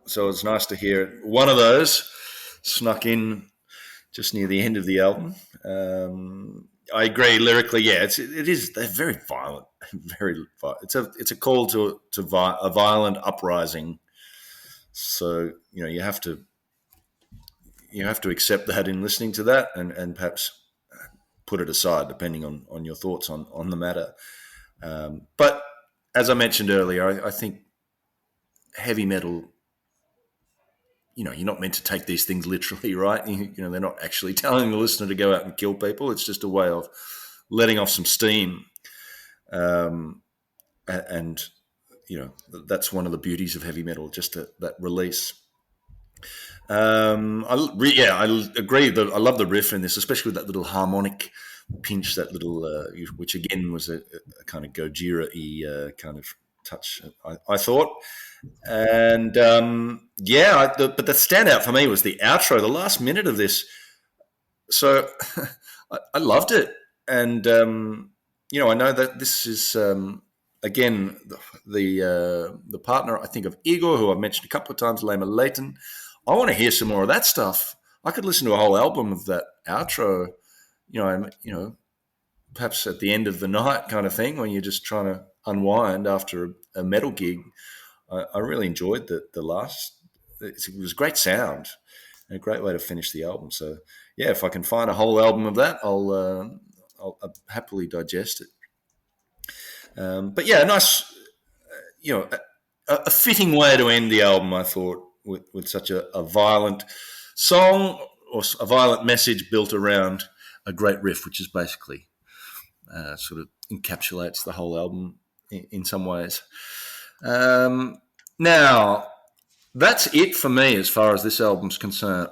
So it's nice to hear one of those snuck in just near the end of the album. I agree lyrically. Yeah, it is. They're very violent. Very violent. It's a call to a violent uprising. So you have to accept that in listening to that, and perhaps put it aside depending on your thoughts on the matter. But as I mentioned earlier, I think heavy metal you're not meant to take these things literally, right? They're not actually telling the listener to go out and kill people. It's just a way of letting off some steam. And that's one of the beauties of heavy metal, just that release. I agree that I love the riff in this, especially with that little harmonic pinch, that little, which again was a kind of Gojira-y kind of touch, I thought. And but the standout for me was the outro, the last minute of this. So I loved it. And, I know that this is, again, the partner, I think, of Igor, who I've mentioned a couple of times, Lema Leighton. I want to hear some more of that stuff. I could listen to a whole album of that outro, perhaps at the end of the night kind of thing, when you're just trying to unwind after a metal gig. I really enjoyed the last. It was great sound and a great way to finish the album. So, yeah, if I can find a whole album of that, I'll happily digest it. But yeah, nice, a fitting way to end the album, I thought, with such a violent song or a violent message built around a great riff, which is basically sort of encapsulates the whole album in some ways. Now, that's it for me as far as this album's concerned.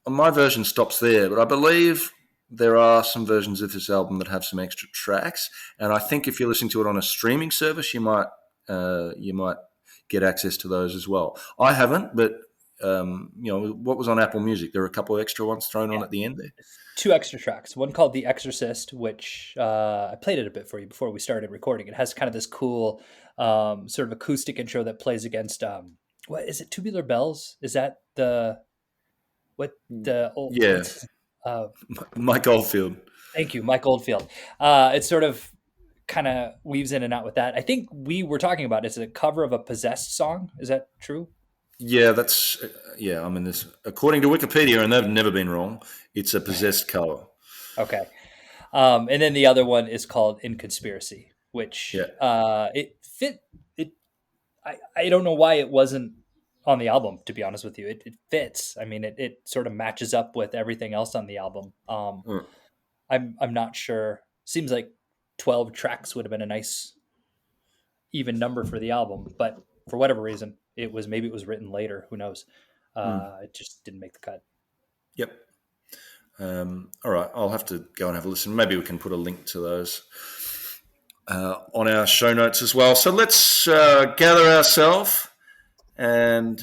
My version stops there, but I believe there are some versions of this album that have some extra tracks, and I think if you're listening to it on a streaming service, you might get access to those as well. I haven't, but what was on Apple Music? There were a couple of extra ones thrown on at the end there. 2 extra tracks. One called The Exorcist, which I played it a bit for you before we started recording. It has kind of this cool sort of acoustic intro that plays against what is it? Tubular Bells? Is that the old? Yeah, Mike Oldfield. Thank you, Mike Oldfield. It sort of kind of weaves in and out with that. I think we were talking about it's a cover of a Possessed song. Is that true? Yeah, that's I mean, this according to Wikipedia, and they've never been wrong. It's a Possessed cover. Okay, and then the other one is called In Conspiracy, which it fit. I don't know why it wasn't on the album, to be honest with you. It fits. I mean, it sort of matches up with everything else on the album. I'm not sure. Seems like 12 tracks would have been a nice even number for the album, but for whatever reason, maybe it was written later. Who knows? It just didn't make the cut. Yep. All right, I'll have to go and have a listen. Maybe we can put a link to those on our show notes as well. So let's gather ourselves and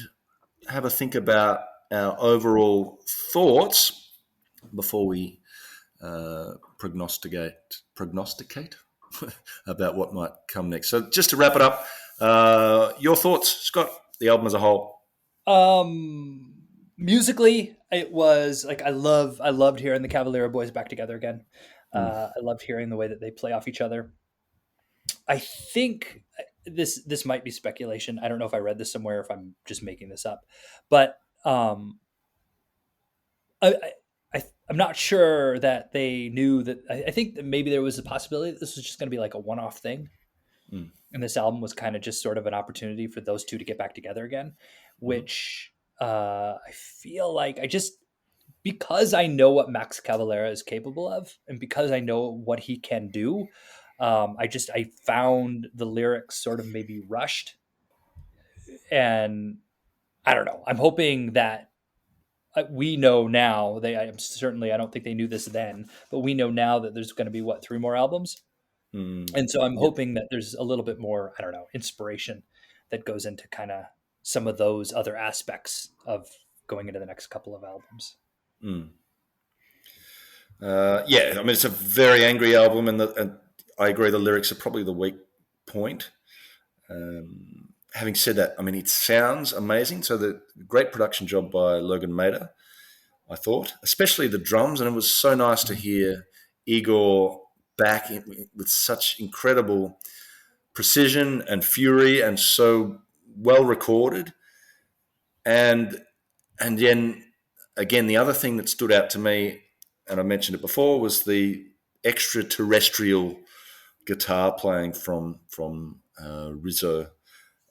have a think about our overall thoughts before we prognosticate about what might come next. So just to wrap it up, your thoughts, Scott, the album as a whole. Musically, it was like I loved hearing the Cavalera boys back together again. I loved hearing the way that they play off each other. I think this might be speculation. I don't know if I read this somewhere, if I'm just making this up, but I'm not sure that they knew that. I think that maybe there was a possibility that this was just going to be like a one-off thing. And this album was kind of just sort of an opportunity for those two to get back together again, which I feel like because I know what Max Cavalera is capable of, and because I know what he can do, I found the lyrics sort of maybe rushed, and I don't know. I'm hoping that we know now. I don't think they knew this then, but we know now that there's going to be 3 more albums. And so I'm hoping that there's a little bit more, I don't know, inspiration that goes into kind of some of those other aspects of going into the next couple of albums. I mean, it's a very angry album, and I agree the lyrics are probably the weak point. Having said that, I mean, it sounds amazing. So the great production job by Logan Mader, I thought, especially the drums, and it was so nice to hear Igor back with such incredible precision and fury, and so well recorded. And then again, the other thing that stood out to me, and I mentioned it before, was the extraterrestrial guitar playing from Rizzo,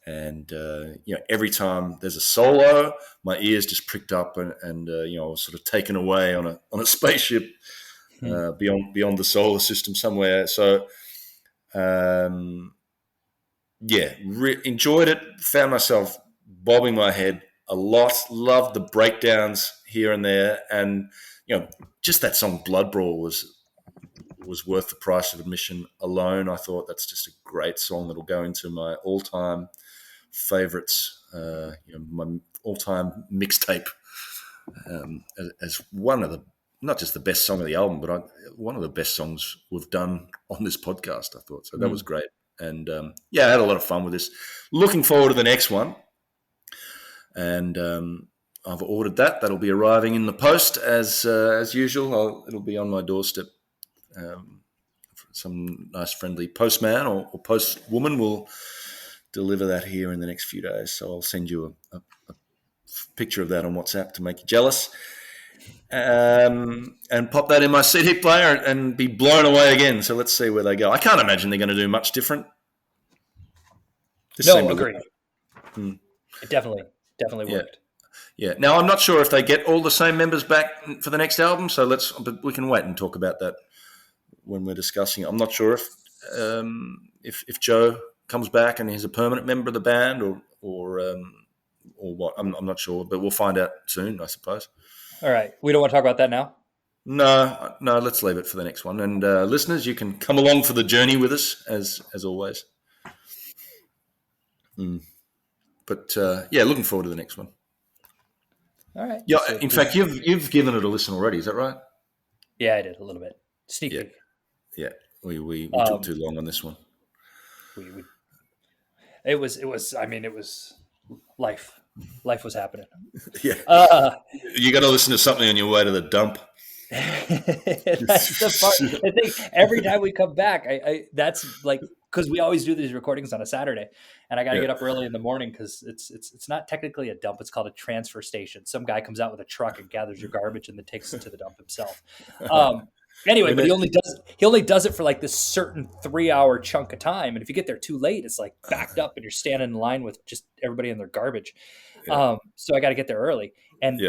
And every time there's a solo, my ears just pricked up, and I was sort of taken away on a spaceship beyond the solar system somewhere. So enjoyed it. Found myself bobbing my head a lot. Loved the breakdowns here and there, and just that song "Blood Brawl" was worth the price of admission alone. I thought that's just a great song that'll go into my all-time favorites, my all-time mixtape, as one of the, not just the best song of the album, but one of the best songs we've done on this podcast, I thought. So that was great. And I had a lot of fun with this. Looking forward to the next one. And I've ordered that. That'll be arriving in the post as usual. It'll be on my doorstep. Some nice friendly postman or postwoman will deliver that here in the next few days. So I'll send you a picture of that on WhatsApp to make you jealous, and pop that in my CD player and be blown away again. So let's see where they go. I can't imagine they're going to do much different. No, agreed. It definitely worked. Yeah. Now I'm not sure if they get all the same members back for the next album. So but we can wait and talk about that when we're discussing it. I'm not sure if Joe comes back and he's a permanent member of the band or what. I'm not sure, but we'll find out soon, I suppose. All right. We don't want to talk about that now? No, let's leave it for the next one. And listeners, you can come along for the journey with us as always. But looking forward to the next one. All right. Yeah, so in fact, you've given it a listen already. Is that right? Yeah, I did a little bit. Sneak peek. Yeah. We took too long on this one. It was life. Life was happening. Yeah. You got to listen to something on your way to the dump. That's the part. I think every time we come back, I that's like, because we always do these recordings on a Saturday, and I got to get up early in the morning because it's not technically a dump. It's called a transfer station. Some guy comes out with a truck and gathers your garbage and then takes it to the dump himself. Anyway, but he only does it for like this certain 3-hour chunk of time, and if you get there too late, it's like backed up, and you're standing in line with just everybody in their garbage. So I got to get there early, and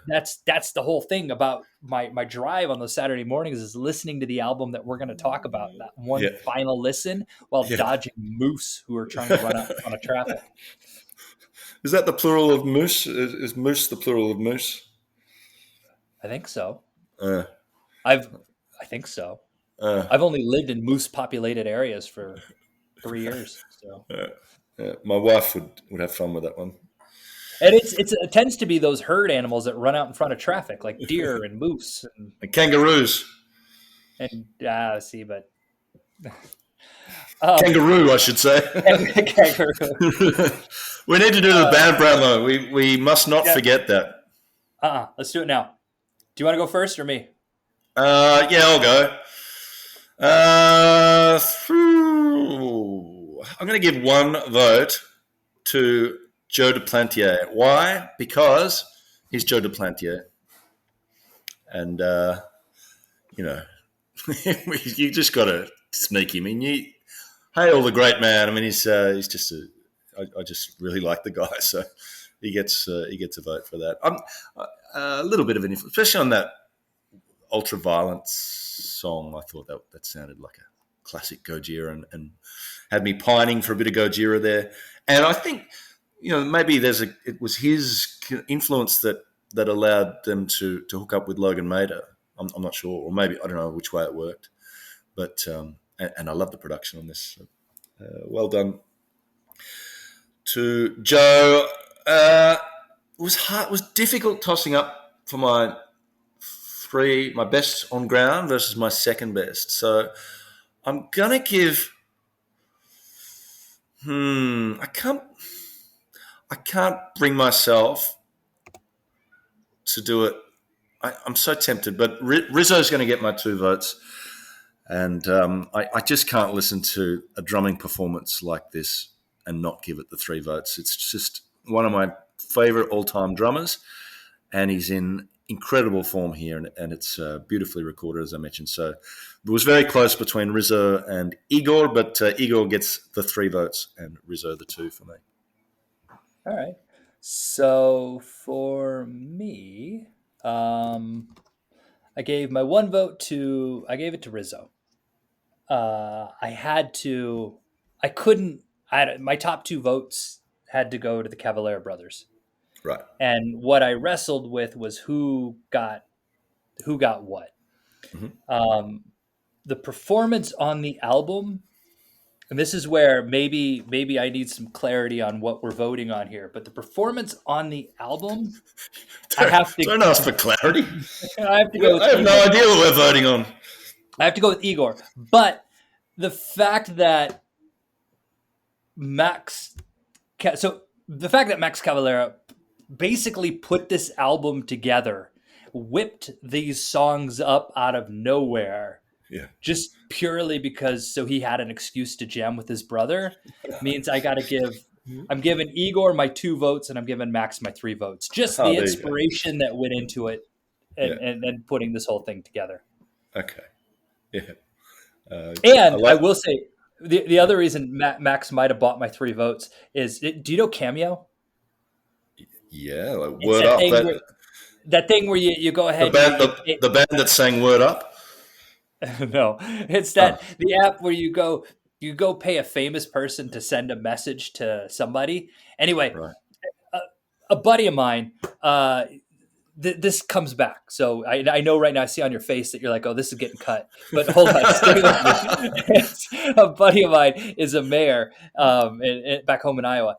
that's the whole thing about my drive on those Saturday mornings is listening to the album that we're going to talk about, that one final listen while dodging moose who are trying to run out on a traffic. Is that the plural of moose? Is moose the plural of moose? I think so. I think so. I've only lived in moose-populated areas for 3 years. So my wife would have fun with that one. And it tends to be those herd animals that run out in front of traffic, like deer and moose and kangaroos. And but kangaroo, I should say. Kangaroo. We need to do the band promo. We must not forget that. Let's do it now. Do you want to go first or me? I'll go. I'm going to give one vote to Joe Duplantier. Why? Because he's Joe Duplantier. And, you just got to sneak him in. Hail the great man. I mean, he's just I just really like the guy. So he gets a vote for that. I'm a little bit of an influence, especially on that Ultraviolence song. I thought that sounded like a classic Gojira and had me pining for a bit of Gojira there. And I think, maybe it was his influence that allowed them to hook up with Logan Mader. I'm not sure, or maybe I don't know which way it worked, but and I love the production on this. So, well done to Joe. It was difficult tossing up for my best on ground versus my second best. So I'm gonna give. I can't bring myself to do it. I'm so tempted, but Rizzo's going to get my 2 votes, and I just can't listen to a drumming performance like this and not give it the 3 votes. It's just one of my favorite all-time drummers, and he's in incredible form here, and it's beautifully recorded, as I mentioned. So it was very close between Rizzo and Igor, but Igor gets the 3 votes and Rizzo the 2 for me. All right. So for me, I gave my one vote to I gave it to Rizzo. I had to. I couldn't. My top two votes had to go to the Cavalera brothers, Right. and what I wrestled with was who got what. Hmm. Um, the performance on the album, and this is where maybe I need some clarity on what we're voting on here. But the performance on the album, I Don't, have to don't ask for clarity. I have to go with I have no Igor. idea what we're voting on. I have to go with Igor. But the fact that Max, so the fact that Max Cavalera basically put this album together, whipped these songs up out of nowhere, Yeah. just purely because so he had an excuse to jam with his brother, means I got to give. I'm giving Igor my 2 votes, and I'm giving Max my 3 votes. Just Oh, the there you go. inspiration that went into it, Yeah. and putting this whole thing together. Okay. Yeah. I And I like. will say the other reason Max might have bought my 3 votes is do you know Cameo? Yeah. Like It's word up. that thing where you go The ahead and band you the, the band that sang "Word Up." no, it's Oh, that the app where you go pay a famous person to send a message to somebody. Anyway, right. a, a buddy of mine, this comes back. So I know right now I see on your face that you're like, oh, this is getting cut. But hold on, stay with me. A buddy of mine is a mayor back home in Iowa.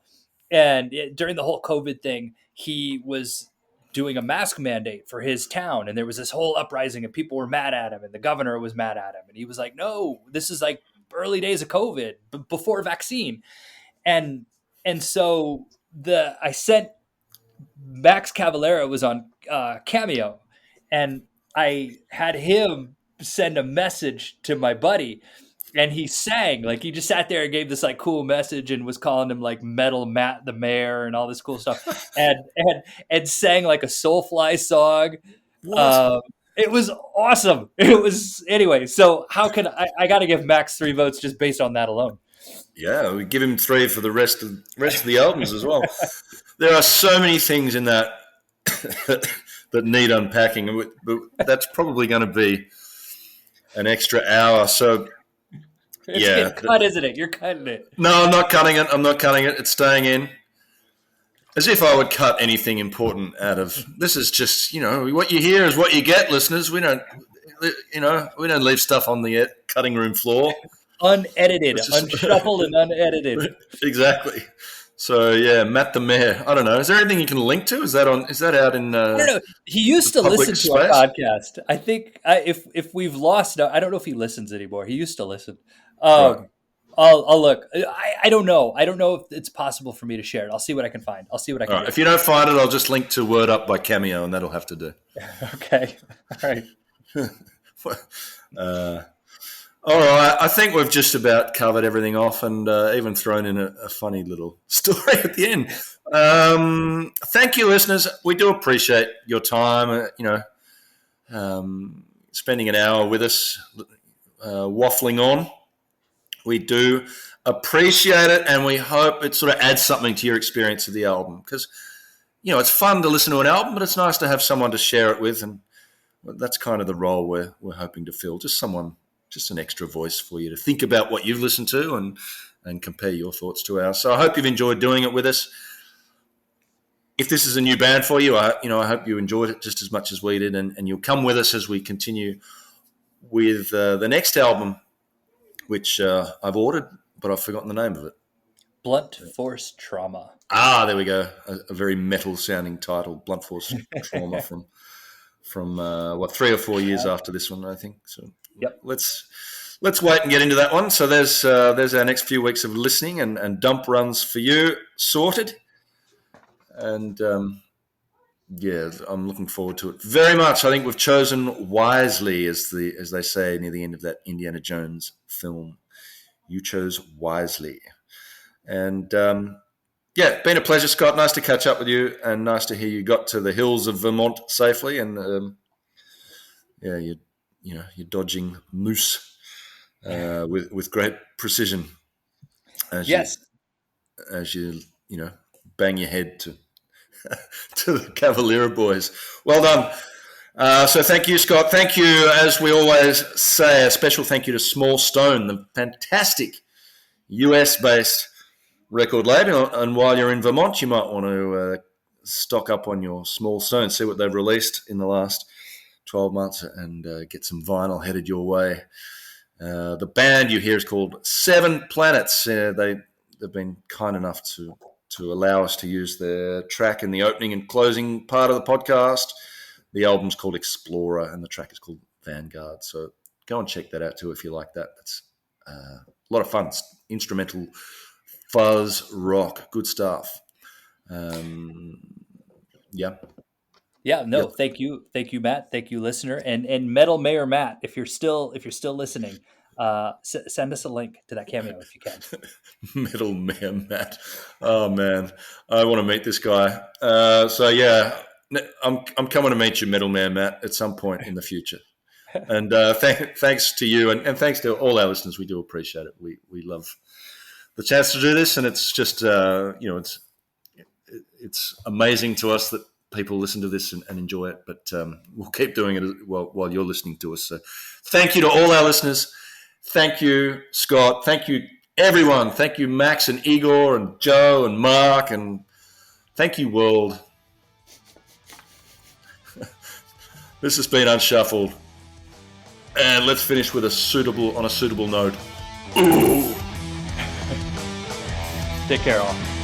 And during the whole COVID thing, he was doing a mask mandate for his town. And there was this whole uprising and people were mad at him. And the governor was mad at him. And he was like, no, this is like early days of COVID before vaccine. And so I sent Max Cavalera was on Cameo, and I had him send a message to my buddy, and he sang like he just sat there and gave this like cool message and was calling him like Metal Matt the Mayor and all this cool stuff, and sang like a Soulfly song. What? Um, it was awesome. It was anyway. So how can I got to give Max 3 votes just based on that alone? Yeah, we give him 3 for the rest of the albums as well. There are so many things in that that need unpacking, but that's probably going to be an extra hour. So It's yeah, getting cut, isn't it? You're cutting it. no, I'm not cutting it. I'm not cutting it. It's staying in. As if I would cut anything important out of this. Is just what you hear is what you get, listeners. We don't leave stuff on the cutting room floor. Unedited, It's just unshuffled, and unedited. exactly. So yeah, Matt the Mayor. I don't know. Is there anything you can link to? Is that on? Is that out in I don't know. He used the to public listen to our space? podcast. I think if we've lost, I don't know if he listens anymore. He used to listen. Right. I'll look. I don't know. I don't know if it's possible for me to share it. I'll see what I can find. I'll see what I All can right. do. If you don't find it, I'll just link to Word Up by Cameo, and that'll have to do. Okay. All right. Uh, all right. I think we've just about covered everything off, and even thrown in a funny little story at the end. Thank you, listeners. We do appreciate your time. Spending an hour with us, waffling on. We do appreciate it, and we hope it sort of adds something to your experience of the album, because it's fun to listen to an album, but it's nice to have someone to share it with, and that's kind of the role we're hoping to fill. Just an extra voice for you to think about what you've listened to and compare your thoughts to ours. So I hope you've enjoyed doing it with us. If this is a new band for you, I hope you enjoyed it just as much as we did, and you'll come with us as we continue with the next album, which I've ordered, but I've forgotten the name of it. Blunt Force Trauma. Ah, there we go. A very metal-sounding title, Blunt Force Trauma from 3 or 4 years after this one, I think. So Yep. let's wait and get into that one. So there's our next few weeks of listening and dump runs for you sorted, and yeah, I'm looking forward to it very much. I think we've chosen wisely, as they say near the end of that Indiana Jones film. You chose wisely. And yeah, been a pleasure, Scott. Nice to catch up with you, and nice to hear you got to the hills of Vermont safely. And yeah, you're dodging moose with great precision as Yes. you bang your head to the Cavalera boys. Well done. So thank you, Scott. Thank you, as we always say, a special thank you to Small Stone, the fantastic US-based record label. And while you're in Vermont, you might want to stock up on your Small Stone, see what they've released in the last 12 months, and get some vinyl headed your way. The band you hear is called Seven Planets. They've been kind enough to allow us to use their track in the opening and closing part of the podcast. The album's called Explorer, and the track is called Vanguard. So go and check that out too if you like that. That's a lot of fun. It's instrumental fuzz rock, good stuff. Yeah. Yeah, no, Yep. thank you, Matt. Thank you, listener, and Metal Mayor Matt. If you're still listening, send us a link to that cameo if you can. Metal Mayor Matt. Oh man, I want to meet this guy. So yeah, I'm coming to meet you, Metal Mayor Matt, at some point in the future. And thanks to you, and thanks to all our listeners. We do appreciate it. We love the chance to do this, and it's just it's amazing to us that people listen to this and enjoy it. But we'll keep doing it while you're listening to us. So thank you to all our listeners. Thank you, Scott. Thank you, everyone. Thank you, Max and Igor and Joe and Mark, and thank you, world. This has been Unshuffled, and let's finish with on a suitable note. Ooh. Take care, all.